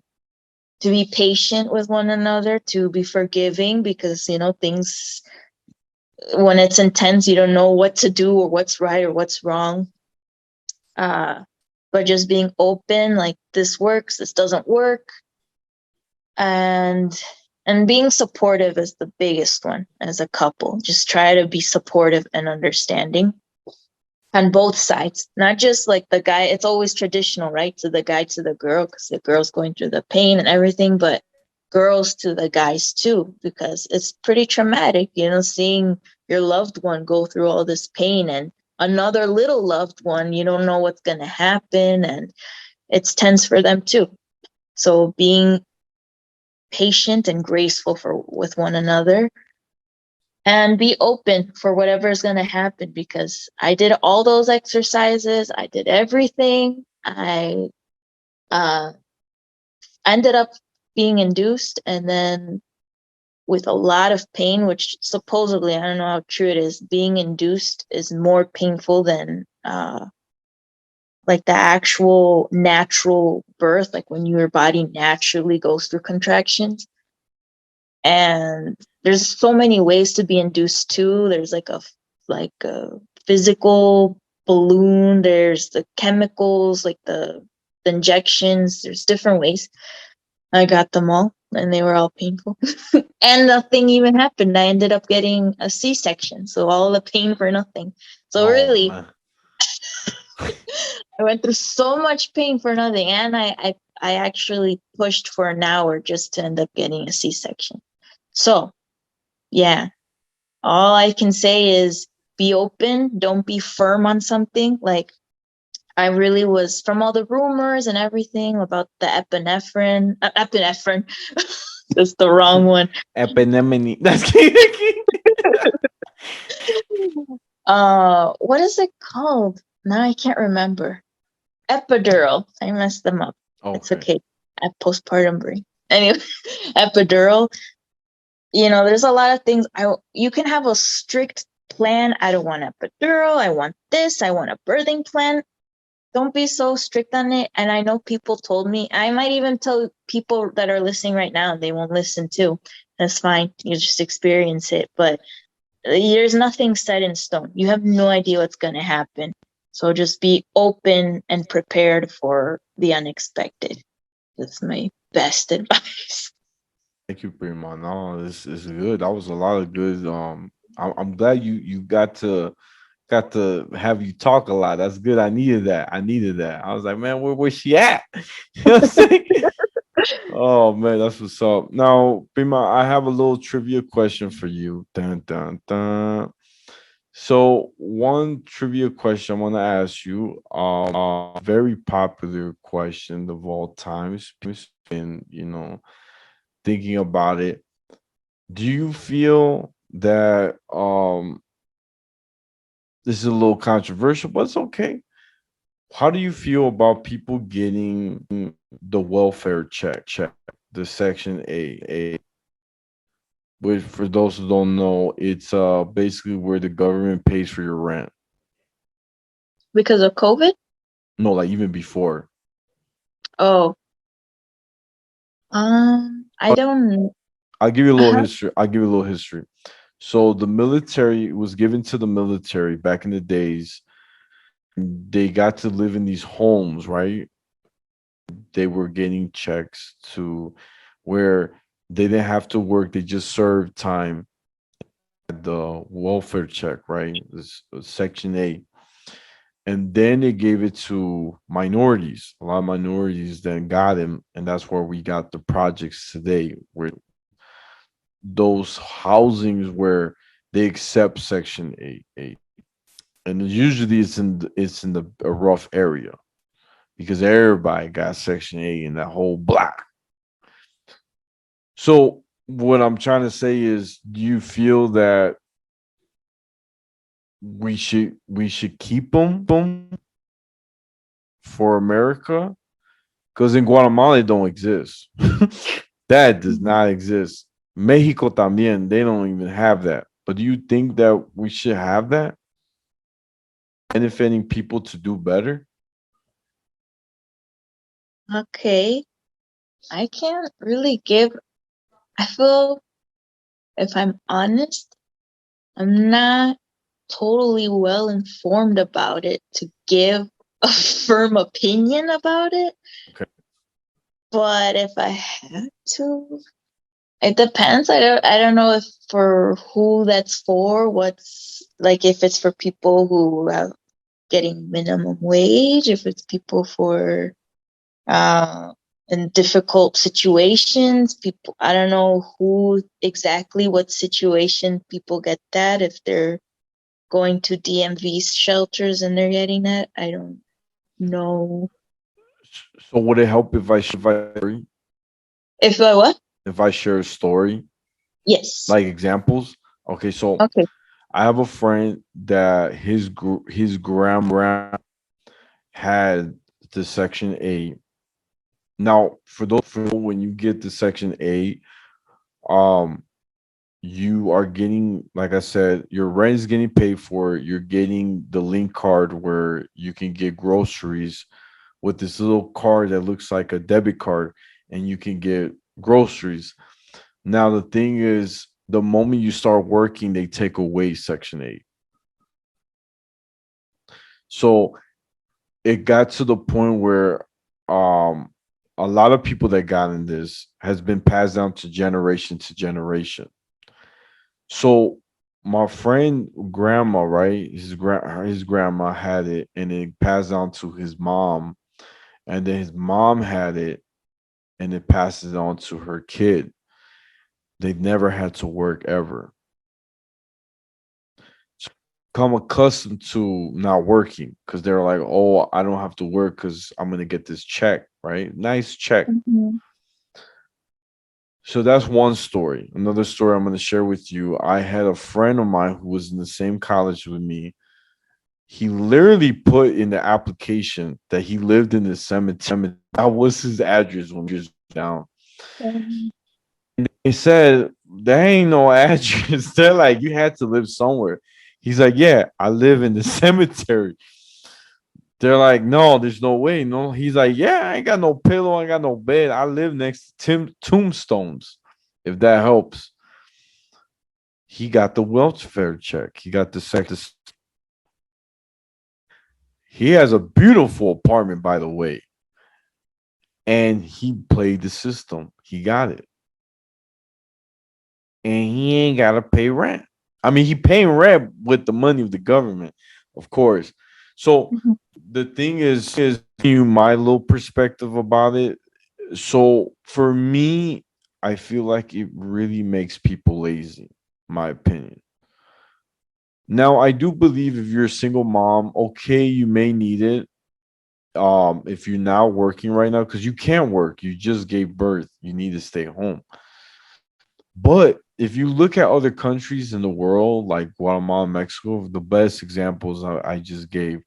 be patient with one another, to be forgiving, because things, when it's intense, you don't know what to do or what's right or what's wrong. But just being open, like, this works, this doesn't work, and being supportive is the biggest one as a couple. Just try to be supportive and understanding on both sides, not just like the guy. It's always traditional, right? To the guy, to the girl, because the girl's going through the pain and everything, but girls to the guys too, because it's pretty traumatic, seeing your loved one go through all this pain, and another little loved one, you don't know what's going to happen, and it's tense for them too. So being patient and graceful with one another, and be open for whatever is going to happen, because I did all those exercises, I did everything. I ended up being induced, and then with a lot of pain, which supposedly, I don't know how true it is, being induced is more painful than like the actual natural birth, like when your body naturally goes through contractions. And there's so many ways to be induced too. There's like a physical balloon, there's the chemicals, like the injections, there's different ways. I got them all, and they were all painful. And nothing even happened. I ended up getting a C-section, so all the pain for nothing. So really, man. I went through so much pain for nothing, and I actually pushed for an hour just to end up getting a C-section. So, yeah, all I can say is be open. Don't be firm on something. Like, I really was, from all the rumors and everything about the epinephrine. That's the wrong one. Eponymity. That's kidding. What is it called? Now I can't remember. Epidural. I messed them up. It's okay. At postpartum brain. Anyway, epidural. There's a lot of things. You can have a strict plan. I don't want epidural. I want this. I want a birthing plan. Don't be so strict on it. And I know people told me, I might even tell people that are listening right now, and they won't listen too. That's fine. You just experience it. But there's nothing set in stone. You have no idea what's going to happen. So just be open and prepared for the unexpected. That's my best advice. Thank you, Prima. No, this is good. That was a lot of good. I'm glad you got to have you talk a lot. That's good. I needed that. I was like, man, where's she at? You know what I'm saying? Oh man, that's what's up. Now, Prima, I have a little trivia question for you. Dun dun dun. So one trivia question I want to ask you, very popular question of all times, and thinking about it, do you feel that this is a little controversial, but it's okay. How do you feel about people getting the welfare check, the Section A? Which, for those who don't know, it's basically where the government pays for your rent. Because of COVID? No, like even before. Oh, I don't. I'll give you a little Uh-huh. history. I'll give you a little history. So the military was given to the military back in the days. They got to live in these homes, right? They were getting checks to where they didn't have to work. They just served time at the welfare check, right? This Section 8. And then they gave it to minorities. A lot of minorities then got him. And that's where we got the projects today, where those housings where they accept Section 8. And usually it's in the a rough area because everybody got Section 8 in that whole block. So what I'm trying to say is, do you feel that we should keep them for America? Because in Guatemala it don't exist. That does not exist. Mexico también, they don't even have that. But do you think that we should have that, benefiting people to do better? Okay. I can't really give. I feel, if I'm honest, I'm not totally well informed about it to give a firm opinion about it. Okay. But if I had to, it depends. I don't know if for who that's for, what's like if it's for people who are getting minimum wage, if it's people for uh in difficult situations, people, I don't know who exactly what situation people get that, if they're going to DMV shelters and they're getting that. I don't know. So would it help if If I what? if I share a story, Yes. like examples? Okay, so Okay. I have a friend that his grandma had the Section 8. Now, for when you get the Section 8, um, you are getting, like I said, your rent is getting paid for. You're getting the link card where you can get groceries with this little card that looks like a debit card, and you can get groceries. Now, the thing is, the moment you start working, they take away Section 8. So it got to the point where um a lot of people that got in this has been passed down to generation. So my friend grandma, right? His grandma had it, and it passed down to his mom, and then his mom had it, and it passes on to her kid. They've never had to work ever. So come accustomed to not working because they're like, oh, I don't have to work because I'm gonna get this check, right? Nice check. Mhm. So that's one story. Another story I'm going to share with you. I had a friend of mine who was in the same college with me. He literally put in the application that he lived in the cemetery. That was his address when we was down. Um, He said, there ain't no address. They're like, you had to live somewhere. He's like, yeah, I live in the cemetery. They're like, no, there's no way. No. He's like, yeah, I ain't got no pillow. I ain't got no bed. I live next to tombstones, if that helps. He got the welfare check. He got the second. He has a beautiful apartment, by the way, and he played the system. He got it, and he ain't got to pay rent. I mean, he paying rent with the money of the government, of course. So mhm. the thing is you my little perspective about it. So for me, I feel like it really makes people lazy. My opinion. Now, I do believe if you're a single mom, okay, you may need it. If you're not working right now, because you can't work, you just gave birth, you need to stay home. But if you look at other countries in the world, like Guatemala, Mexico, the best examples I just gave,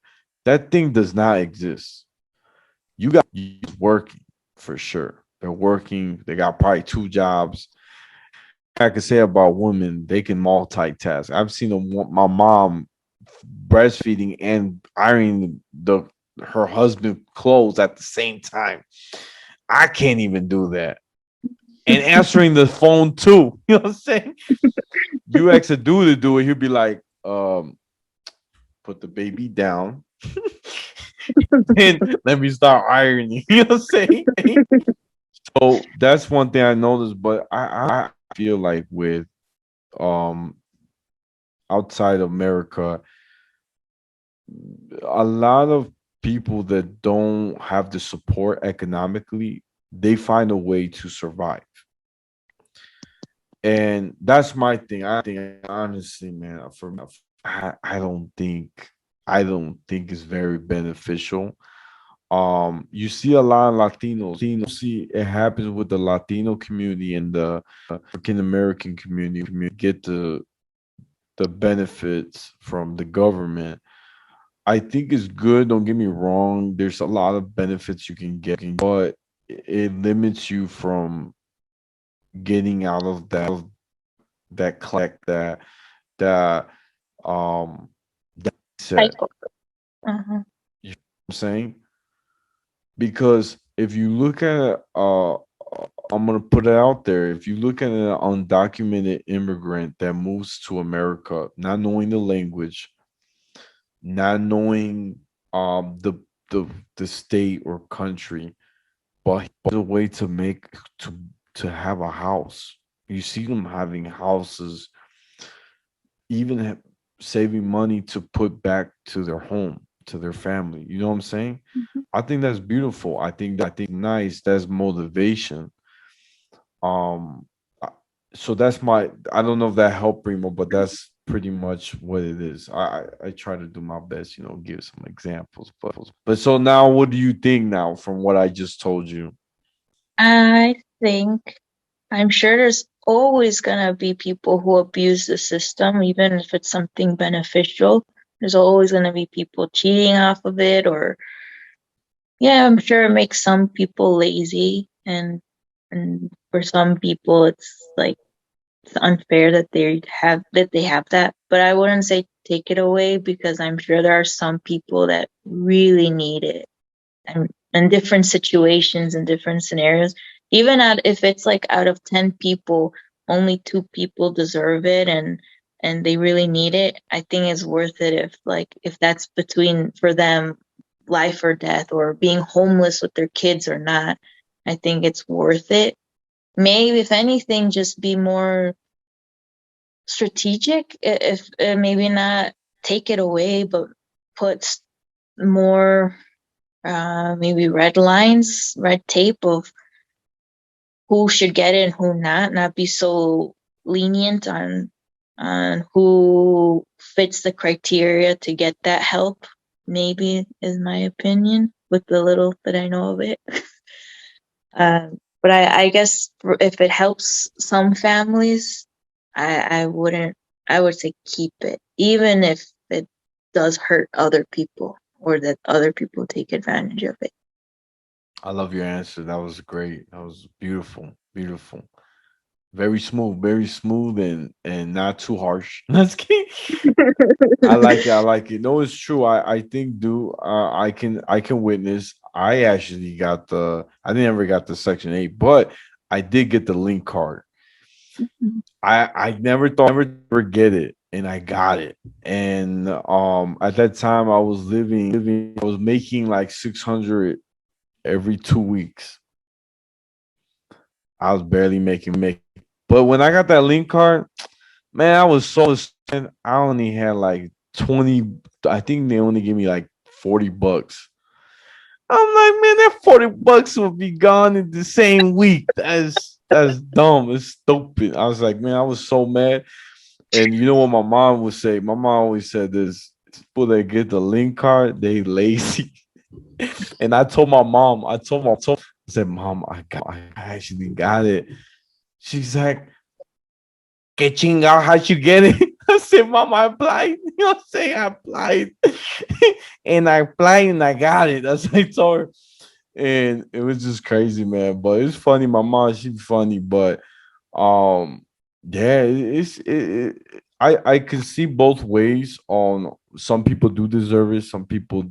that thing does not exist. You got you working for sure. They're working. They got probably two jobs. I can say about women, they can multitask. I've seen my mom breastfeeding and ironing the her husband clothes at the same time. I can't even do that. And answering the phone too. You know what I'm saying? You ask a dude to do it, he'll be like, put the baby down and let me start ironing. You know what I'm saying? So that's one thing I noticed, but I feel like with um outside America, a lot of people that don't have the support economically, they find a way to survive. And that's my thing. I think honestly, man, for me, I don't think it's very beneficial. You see a lot of Latinos. You see it happens with the Latino community and the African American community get the benefits from the government. I think it's good. Don't get me wrong. There's a lot of benefits you can get, but it limits you from getting out of that click that um that set. Cycle. Uh-huh. You know what I'm saying? Because if you look at I'm gonna put it out there. If you look at an undocumented immigrant that moves to America, not knowing the language, not knowing the the the state or country, but the way to make to have a house. You see them having houses, even saving money to put back to their home, to their family. You know what I'm saying? Mhm. I think that's beautiful. I think nice. That's motivation. Um, uh, so that's my. I don't know if that helped Primo, but that's pretty much what it is. I try to do my best, give some examples. But so now, what do you think now from what I just told you? I think I'm sure there's always gonna be people who abuse the system, even if it's something beneficial. There's always gonna be people cheating off of it, or yeah, I'm sure it makes some people lazy, and for some people, it's like it's unfair that they have that. But I wouldn't say take it away because I'm sure there are some people that really need it, and in different situations and different scenarios. Even if it's like out of 10 people, only 2 people deserve it, and they really need it. I think it's worth it if that's between for them life or death, or being homeless with their kids or not. I think it's worth it. Maybe if anything, just be more strategic. If maybe not take it away, but put more maybe red lines, red tape of who should get it and who not be so lenient on who fits the criteria to get that help, maybe is my opinion with the little that I know of it. But I guess if it helps some families, I wouldn't, I would say keep it, even if it does hurt other people or that other people take advantage of it. I love your answer. That was great. That was beautiful, beautiful. Very smooth and not too harsh. Let's keep. I like it. I like it. No, it's true. I think, dude. I can witness. I actually got the. I never got the Section 8, but I did get the link card. I never thought I would get it, and I got it. And at that time I was living. I was making like 600 every 2 weeks. I was barely making. But when I got that link card, man, I was so. I only had like 20. I think they only gave me like $40. I'm like, man, that $40 will be gone in the same week. That's dumb. It's stupid. I was like, man, I was so mad. And you know what my mom would say? My mom always said this: people that get the link card, they lazy. And I said, Mom, I actually got it. She's like, que chingado, how'd you get it? I said, Mom, I applied. You know what I'm saying? I applied. And I applied and I got it. That's what I told her. And it was just crazy, man. But it's funny. My mom, she's funny, but um, yeah, I can see both ways. On some people do deserve it, some people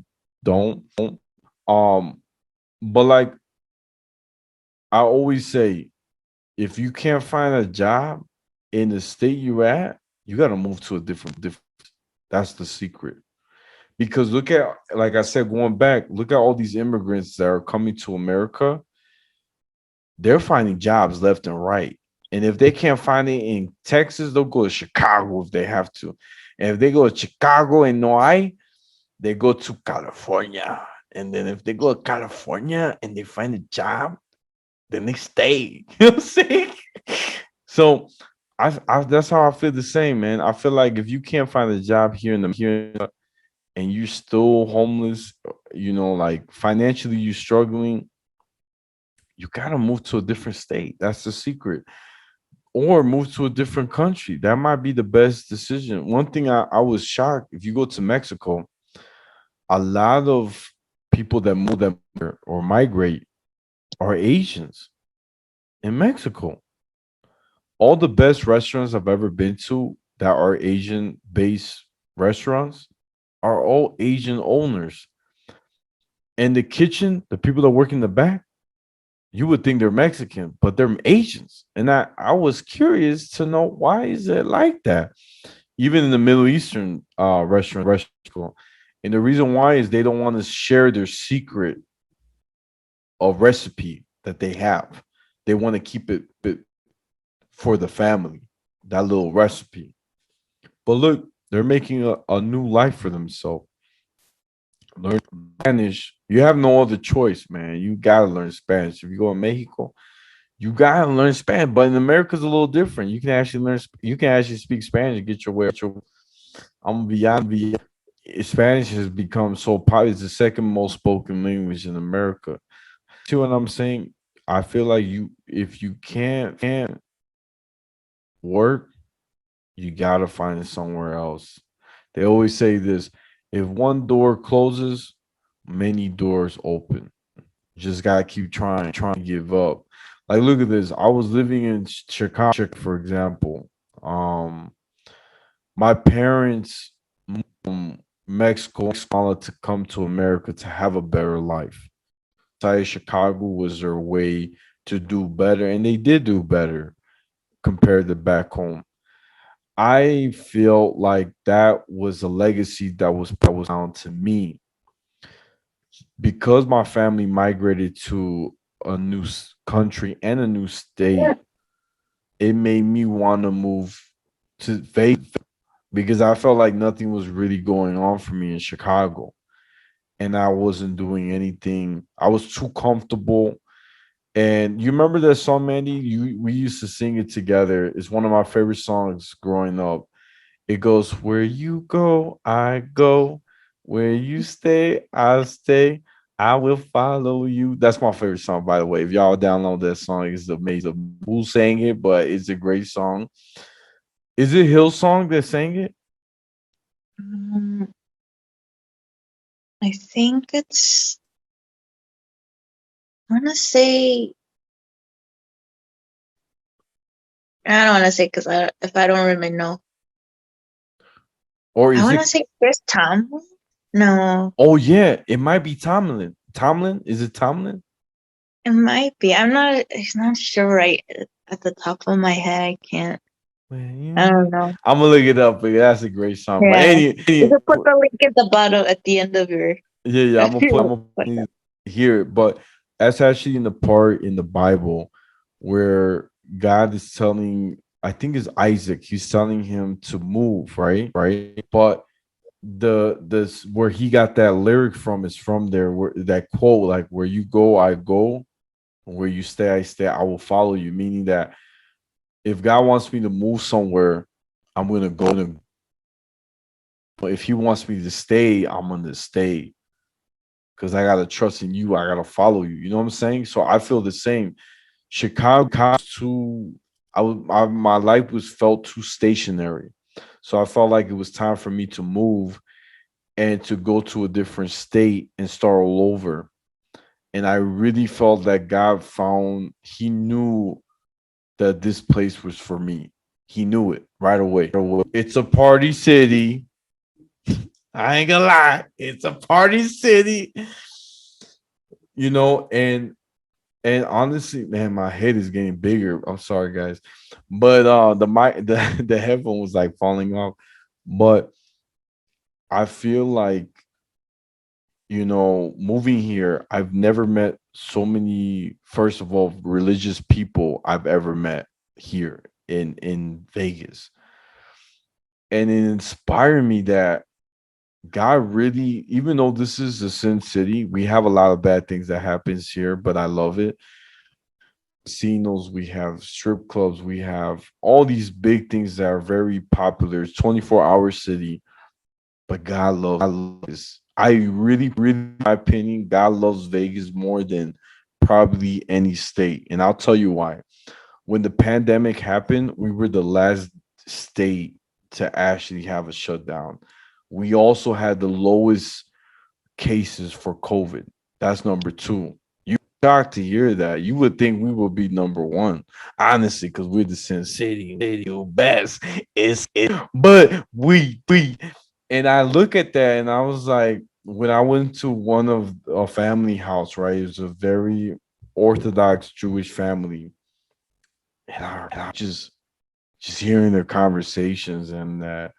don't. Um, but like I always say, if you can't find a job in the state you're at, you got to move to a different. That's the secret. Because look at, like I said, going back, look at all these immigrants that are coming to America. They're finding jobs left and right. And if they can't find it in Texas, they'll go to Chicago if they have to. And if they go to Chicago and no hay, they go to California. And then if they go to California and they find a job, then they stay. You know what I'm saying? So that's how I feel the same, man. I feel like if you can't find a job here and you're still homeless, like financially you're struggling, you gotta move to a different state. That's the secret. Or move to a different country. That might be the best decision. One thing I was shocked, if you go to Mexico, a lot of people that move them or migrate are Asians in Mexico. All the best restaurants I've ever been to that are Asian based restaurants are all Asian owners. And the kitchen, the people that work in the back, you would think they're Mexican, but they're Asians. And I was curious to know, why is it like that? Even in the Middle Eastern restaurant. And the reason why is they don't want to share their secret of recipe that they have. They want to keep it for the family, that little recipe. But look, they're making a new life for themselves. Learn Spanish. You have no other choice, man. You gotta learn Spanish. If you go to Mexico, you gotta learn Spanish. But in America, it's a little different. You can actually You can actually speak Spanish and get your way. I'm beyond. Spanish has become so popular. It's the second most spoken language in America. See what I'm saying? I feel like if you can't work, you gotta find it somewhere else. They always say this: if one door closes, many doors open. Just gotta keep trying to give up. Like, look at this. I was living in Chicago, for example. My parents moved from Mexico to come to America to have a better life. Decided Chicago was their way to do better, and they did do better compared to back home. I feel like that was a legacy that was down to me because my family migrated to a new country and a new state. It made me want to move to Vegas because I felt like nothing was really going on for me in Chicago, and I wasn't doing anything. I was too comfortable. And you remember that song, Mandy? We used to sing it together. It's one of my favorite songs growing up. It goes, where you go, I go. Where you stay, I stay. I will follow you. That's my favorite song, by the way. If y'all download that song, it's amazing. Who sang it, but it's a great song. Is it Hillsong that sang it? Um, I think I want to say, I don't want to say because if I don't really know. Or I is want it? to say Chris Tomlin. No, Oh, yeah. It might be Tomlin. Tomlin? Is it Tomlin? it might be. It's not sure right at the top of my head. I can't. I don't know. I'm gonna look it up, but that's a great song. But Yeah. You can put the link at the bottom at the end of your. yeah, I'm gonna your put it here. But that's actually in the part in the Bible where God is telling, I think it's Isaac, he's telling him to move, right? Right. But this where he got that lyric from is from there, where that quote, like, where you go, I go, where you stay, I stay, I will follow you. Meaning that if God wants me to move somewhere, I'm gonna go. But if he wants me to stay, I'm gonna stay because I gotta trust in you. I gotta follow you. You know what I'm saying? So I feel the same. Chicago too. My life was felt too stationary, so I felt like it was time for me to move and to go to a different state and start all over. And I really felt that God found. He knew that this place was for me. He knew it right away. It's a party city. I ain't gonna lie. It's a party city. And honestly, man, my head is getting bigger. I'm sorry, guys. But the mic the headphone was like falling off. But I feel like, moving here, I've never met so many, first of all, religious people I've ever met here in Vegas. And it inspired me that God really, even though this is a sin city, we have a lot of bad things that happens here, but I love it. Casinos, we have strip clubs, we have all these big things that are very popular. It's 24-hour city, but God loves this. I really, in my opinion, God loves Vegas more than probably any state. And I'll tell you why. When the pandemic happened, we were the last state to actually have a shutdown. We also had the lowest cases for COVID. That's number two. You shocked to hear that. You would think we would be number one, honestly, because we're the Sin City best. But we and I look at that and I was like, when I went to one of a family house, right? It was a very Orthodox Jewish family, and I just hearing their conversations and that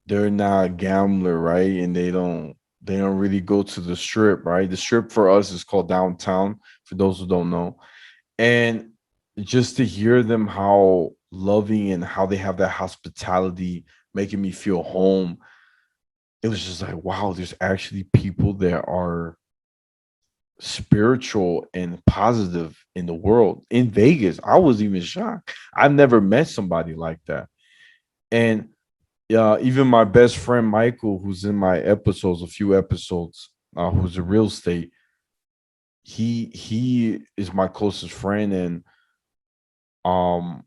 they're not a gambler, right? And they don't really go to the strip, right? The strip for us is called downtown, for those who don't know. And just to hear them how loving and how they have that hospitality, making me feel home, it was just like, wow, there's actually people that are spiritual and positive in the world. In Vegas, I was even shocked. I've never met somebody like that. And even my best friend Michael, who's in my episodes, a few episodes, who's a real estate, he is my closest friend. And um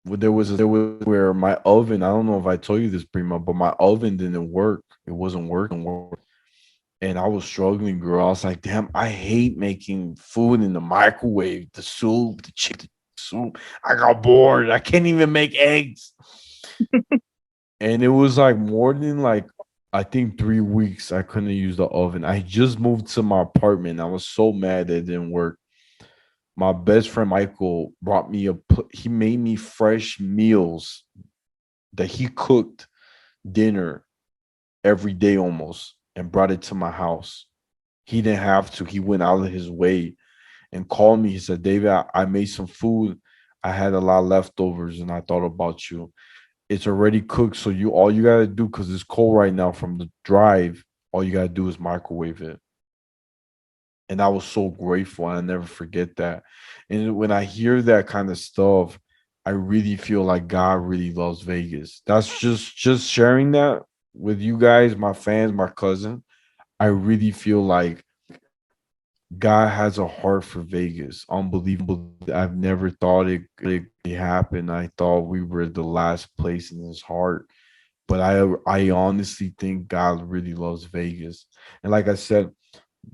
there was where my oven, I don't know if I told you this, Prima, but my oven didn't work. It wasn't working. And I was struggling, girl. I was like, damn, I hate making food in the microwave, the soup, the chicken soup. I got bored. I can't even make eggs. And it was like more than like, I think 3 weeks I couldn't use the oven. I just moved to my apartment. I was so mad that it didn't work. My best friend Michael brought me he made me fresh meals that he cooked dinner every day almost and brought it to my house. He didn't have to. He went out of his way and called me. He said, David, I made some food. I had a lot of leftovers and I thought about you. It's already cooked. So all you gotta do, because it's cold right now from the drive, all you gotta do is microwave it. And I was so grateful. And I never forget that. And when I hear that kind of stuff, I really feel like God really loves Vegas. That's just sharing that with you guys, my fans, my cousin. I really feel like God has a heart for Vegas. Unbelievable. I've never thought it happened. I thought we were the last place in his heart. But I honestly think God really loves Vegas. And like I said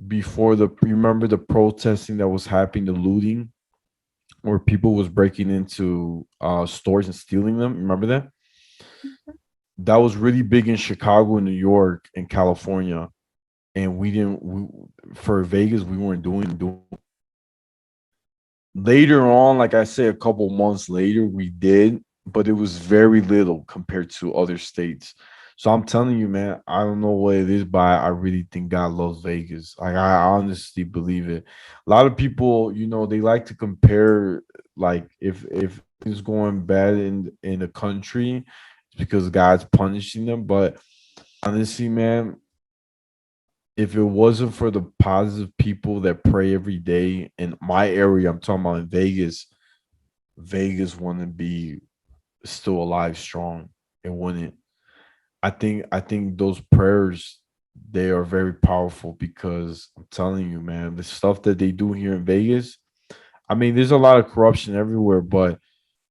before, you remember the protesting that was happening, the looting, where people was breaking into stores and stealing them. Remember that? That was really big in Chicago, New York, and California. And for Vegas, we weren't doing. Later on, like I say, a couple months later, we did, but it was very little compared to other states. So I'm telling you, man, I don't know what it is, but I really think God loves Vegas. Like I honestly believe it. A lot of people, they like to compare, like if it's going bad in a country, it's because God's punishing them. But honestly, man, if it wasn't for the positive people that pray every day in my area, I'm talking about in Vegas, Vegas wouldn't be still alive, strong. It wouldn't. I think those prayers, they are very powerful because I'm telling you, man, the stuff that they do here in Vegas. I mean, there's a lot of corruption everywhere, but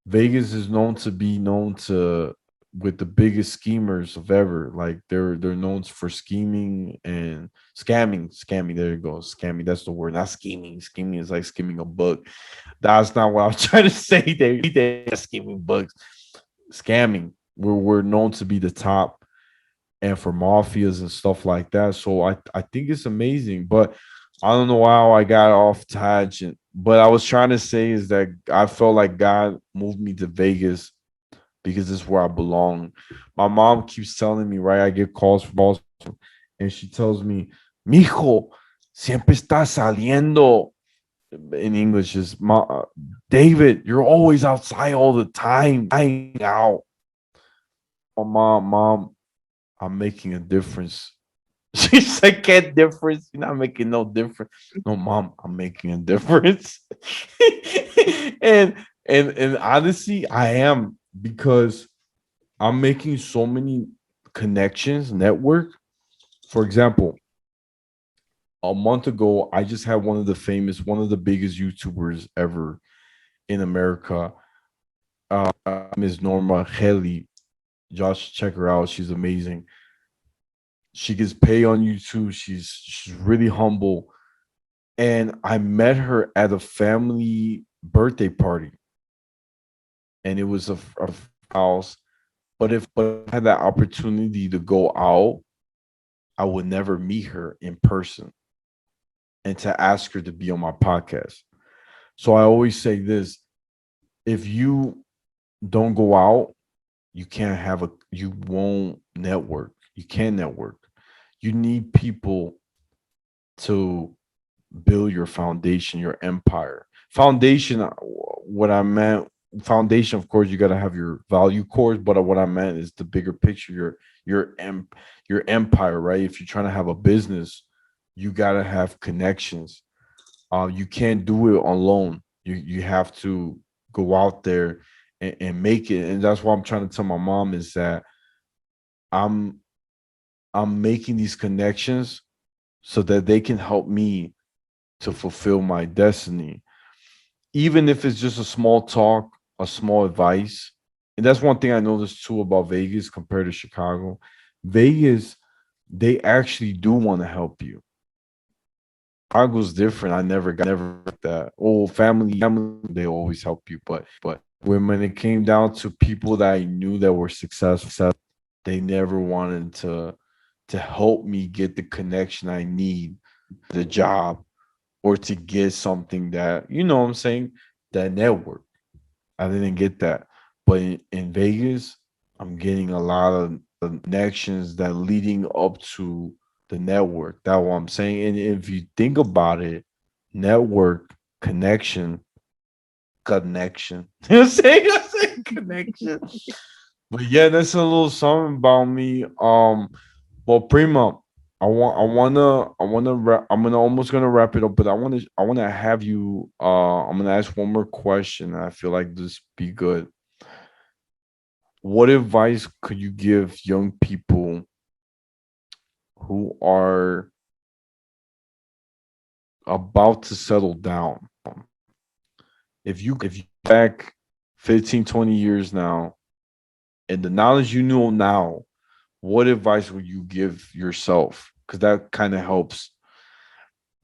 Vegas is known to with the biggest schemers of ever. Like they're known for scheming and scamming. There you go, scamming. That's the word, not scheming. Scheming is like skimming a book. That's not what I was trying to say. They scheming books, scamming. We're known to be the top, and for mafias and stuff like that. So I think it's amazing, but I don't know how I got off tangent. But I was trying to say is that I felt like God moved me to Vegas because this is where I belong. My mom keeps telling me, right? I get calls from Boston, and she tells me, "Mijo, siempre está saliendo." In English is, David, you're always outside all the time. I out. Oh, mom, I'm making a difference. She's like, "Get difference. You're not making no difference." No, mom, I'm making a difference. and and honestly, I am, because I'm making so many connections, network. For example, a month ago, I just had one of the biggest YouTubers ever in America. Ms. Norma Helly. Josh, check her out. She's amazing. She gets paid on YouTube. She's really humble. And I met her at a family birthday party, and it was a house. But I had that opportunity to go out, I would never meet her in person and to ask her to be on my podcast. So I always say this: if you don't go out, you won't network. You can't network. You need people to build your foundation, your empire. Foundation, what I meant, foundation, of course, you got to have your value cores, but what I meant is the bigger picture, your empire, right? If you're trying to have a business, you got to have connections. You can't do it alone. You have to go out there and make it. And that's what I'm trying to tell my mom is that I'm I'm making these connections so that they can help me to fulfill my destiny, even if it's just a small talk, a small advice. And that's one thing I noticed too about Vegas compared to Chicago. Vegas, they actually do want to help you. Chicago's different. I never got that. Oh, family, they always help you. But when it came down to people that I knew that were successful, they never wanted to help me get the connection I need, the job, or to get something that, you know what I'm saying, that network. I didn't get that. But in Vegas, I'm getting a lot of the connections that leading up to the network. That's what I'm saying. And if you think about it, network, connection. You know what I'm saying connection. But yeah, that's a little something about me. Well, Prima, I'm gonna almost gonna wrap it up, but I wanna have you. I'm gonna ask one more question. I feel like this be good. What advice could you give young people who are about to settle down? If you back 15, 20 years now, and the knowledge you know now, what advice would you give yourself? Because that kind of helps.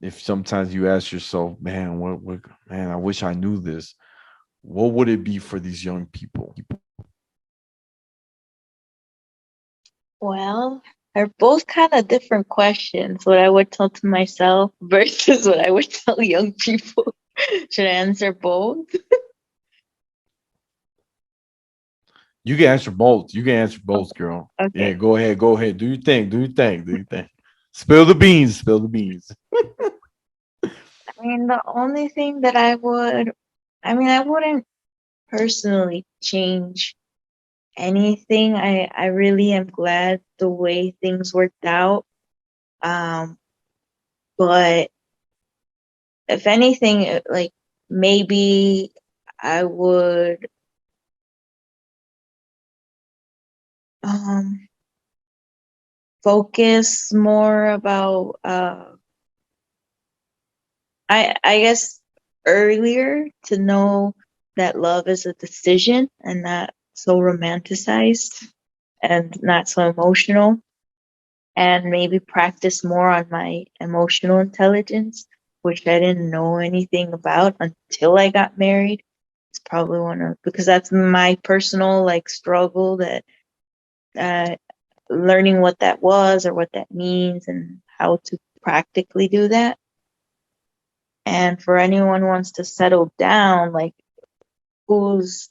If sometimes you ask yourself, man, man, I wish I knew this. What would it be for these young people? Well, they're both kind of different questions. What I would tell to myself versus what I would tell young people. Should I answer both? You can answer both. You can answer both, girl. Yeah, Okay. go ahead. Go ahead. Do your thing. Do your thing. Do your thing. Spill the beans. Spill the beans. I mean, the only thing that I wouldn't personally change anything. I really am glad the way things worked out. Um, but if anything, like maybe I would um focus more about I guess earlier to know that love is a decision and not so romanticized and not so emotional, and maybe practice more on my emotional intelligence, which I didn't know anything about until I got married. It's probably one of, because that's my personal like struggle, that uh, learning what that was or what that means and how to practically do that. And for anyone who wants to settle down, like who's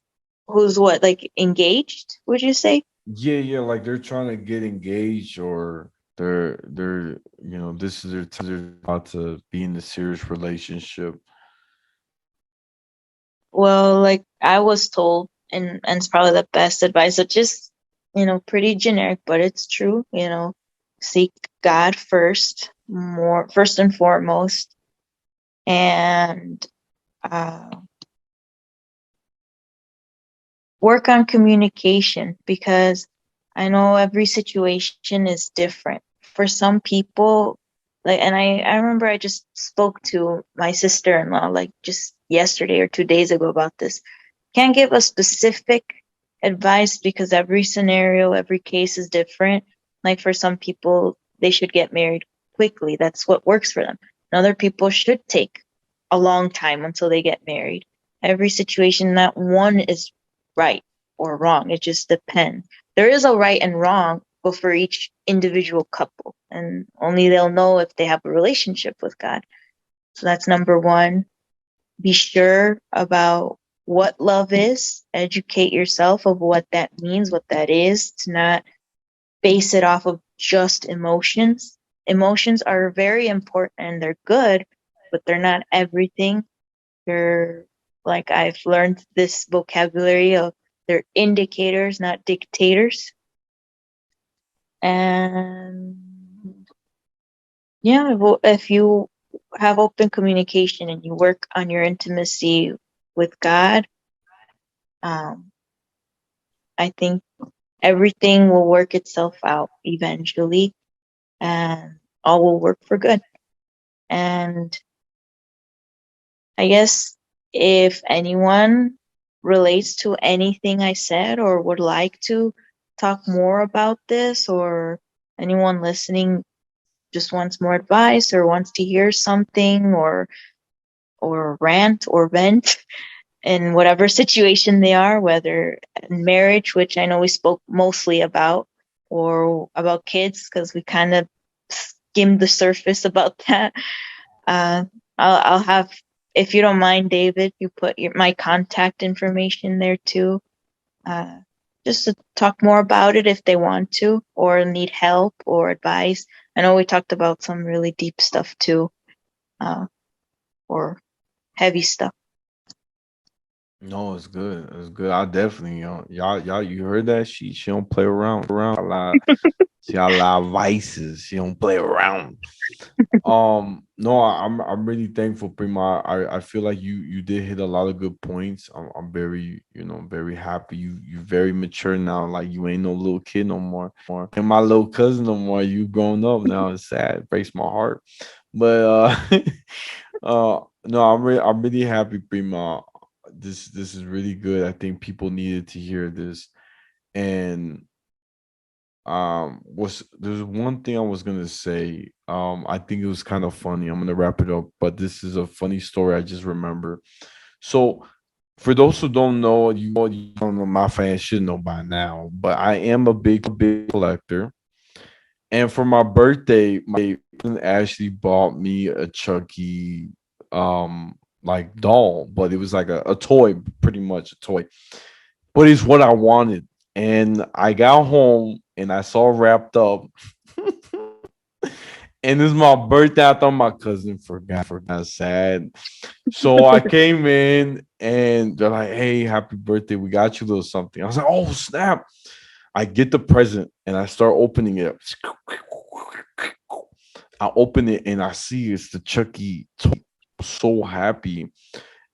who's what, like engaged, would you say? Yeah, yeah, like they're trying to get engaged, or they're this is their time about to be in a serious relationship. Well, like I was told, and it's probably the best advice, so just, pretty generic, but it's true, seek God first, more first and foremost, and uh, work on communication, because I know every situation is different. For some people, like, and I remember I just spoke to my sister-in-law like just yesterday or 2 days ago about this. Can't give a specific advice because every scenario, every case is different. Like for some people, they should get married quickly. That's what works for them. And other people should take a long time until they get married. Every situation, not one is right or wrong. It just depends. There is a right and wrong, but for each individual couple, and only they'll know if they have a relationship with God. So that's number one. Be sure about what love is. Educate yourself of what that means, what that is, to not base it off of just emotions. Emotions are very important and they're good, but they're not everything. They're, like, I've learned this vocabulary of, they're indicators, not dictators. And yeah, if you have open communication and you work on your intimacy with God, um, I think everything will work itself out eventually, and all will work for good. And I guess if anyone relates to anything I said or would like to talk more about this, or anyone listening just wants more advice or wants to hear something, or rant or vent in whatever situation they are, whether in marriage, which I know we spoke mostly about, or about kids, because we kind of skimmed the surface about that. Uh, I'll have, if you don't mind, David, you put my contact information there too, uh, just to talk more about it if they want to, or need help or advice. I know we talked about some really deep stuff too, uh, or heavy stuff. No, it's good. It's good. I definitely, y'all, you heard that? She don't play around. She got a lot of vices. She don't play around. No, I'm really thankful, Prima. I feel like you did hit a lot of good points. I'm very, very happy. You very mature now. Like you ain't no little kid no more. And my little cousin no more. You grown up now. It's sad. It breaks my heart. But no, I'm really happy, Prima. This is really good. I think people needed to hear this. And was there's one thing I was gonna say. I think it was kind of funny. I'm gonna wrap it up, but this is a funny story I just remember. So for those who don't know, you don't know, my fans should know by now, but I am a big collector. And for my birthday, my cousin actually bought me a Chucky like doll, but it was like a toy, pretty much a toy. But it's what I wanted. And I got home and I saw wrapped up. And it's my birthday. I thought my cousin forgot sad. So I came in and they're like, "Hey, happy birthday. We got you a little something." I was like, "Oh, snap." I get the present and I start opening it. I open it and I see it's the Chucky toy. So happy.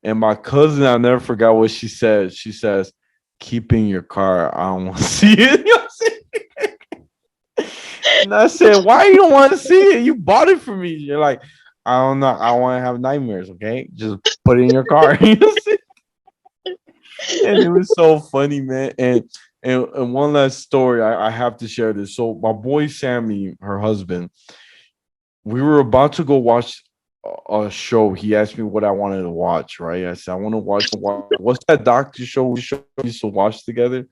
And my cousin, I never forgot what she said. She says, "Keep in your car. I don't want to see it." And I said, why you don't want to see it? You bought it for me. You're like, I don't know. I want to have nightmares. Okay, just put it in your car. And it was so funny, man. And one last story, I have to share this. So my boy Sammy, her husband, we were about to go watch a show. He asked me what I wanted to watch. Right? I said I want to watch. What's that doctor show we used to watch together?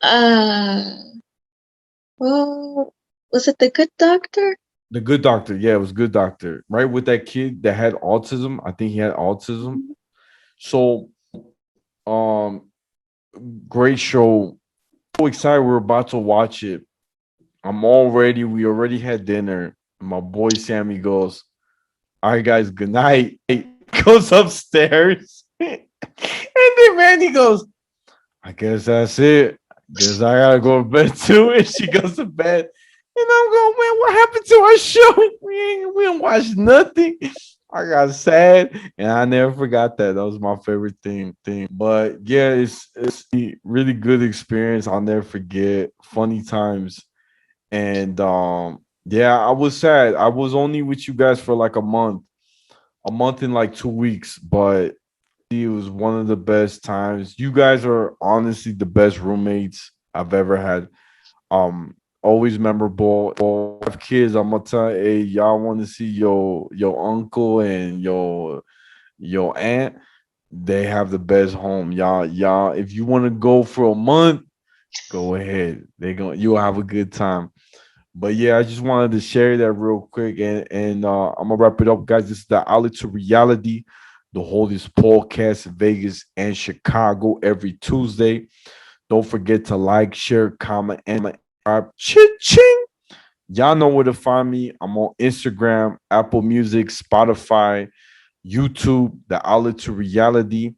Uh, well, was it The Good Doctor? The Good Doctor. Yeah, it was Good Doctor. Right, with that kid that had autism. I think he had autism. So, um, great show. So excited. We're about to watch it. We already had dinner. My boy Sammy goes, all right, guys, good night. Goes upstairs. And then Randy goes, I guess that's it. Guess I gotta go to bed too. And she goes to bed. And I'm going, man, what happened to our show? We didn't watch nothing. I got sad, and I never forgot that. That was my favorite thing. But yeah, it's a really good experience. I'll never forget. Funny times. And yeah, I was sad. I was only with you guys for like a month and like 2 weeks, but it was one of the best times. You guys are honestly the best roommates I've ever had. Um, Always memorable. I have kids. I'm gonna tell, hey, y'all want to see your uncle and your aunt? They have the best home. Y'all. If you want to go for a month, go ahead. You'll have a good time. But yeah, I just wanted to share that real quick, and I'm gonna wrap it up, guys. This is the Outlet to Reality, the holdest podcast in Vegas and Chicago every Tuesday. Don't forget to like, share, comment, and subscribe. Ching! Y'all know where to find me. I'm on Instagram, Apple Music, Spotify, YouTube, the Outlet to Reality,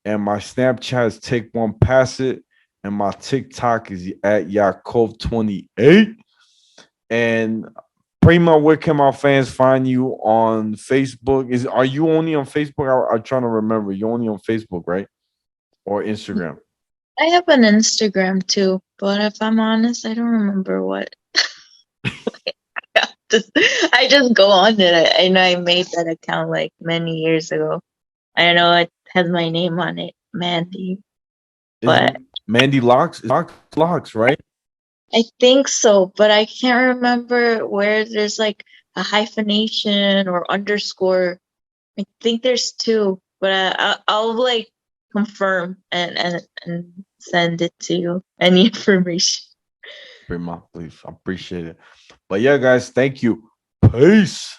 and my Snapchat is Take One Pass It, and my TikTok is at Yaakov 28. And Prima, where can my fans find you on Facebook? Are you only on Facebook? I'm trying to remember. You're only on Facebook, right? Or Instagram? I have an Instagram too, but if I'm honest, I don't remember what. I just go on it. I know I made that account like many years ago. I know it has my name on it, Mandy, Is but Mandy Locks, right? I think so, but I can't remember where there's like a hyphenation or underscore. I think there's two, but I'll like confirm and send it to you. Any information. Prima, please. I appreciate it. But yeah, guys, thank you. Peace.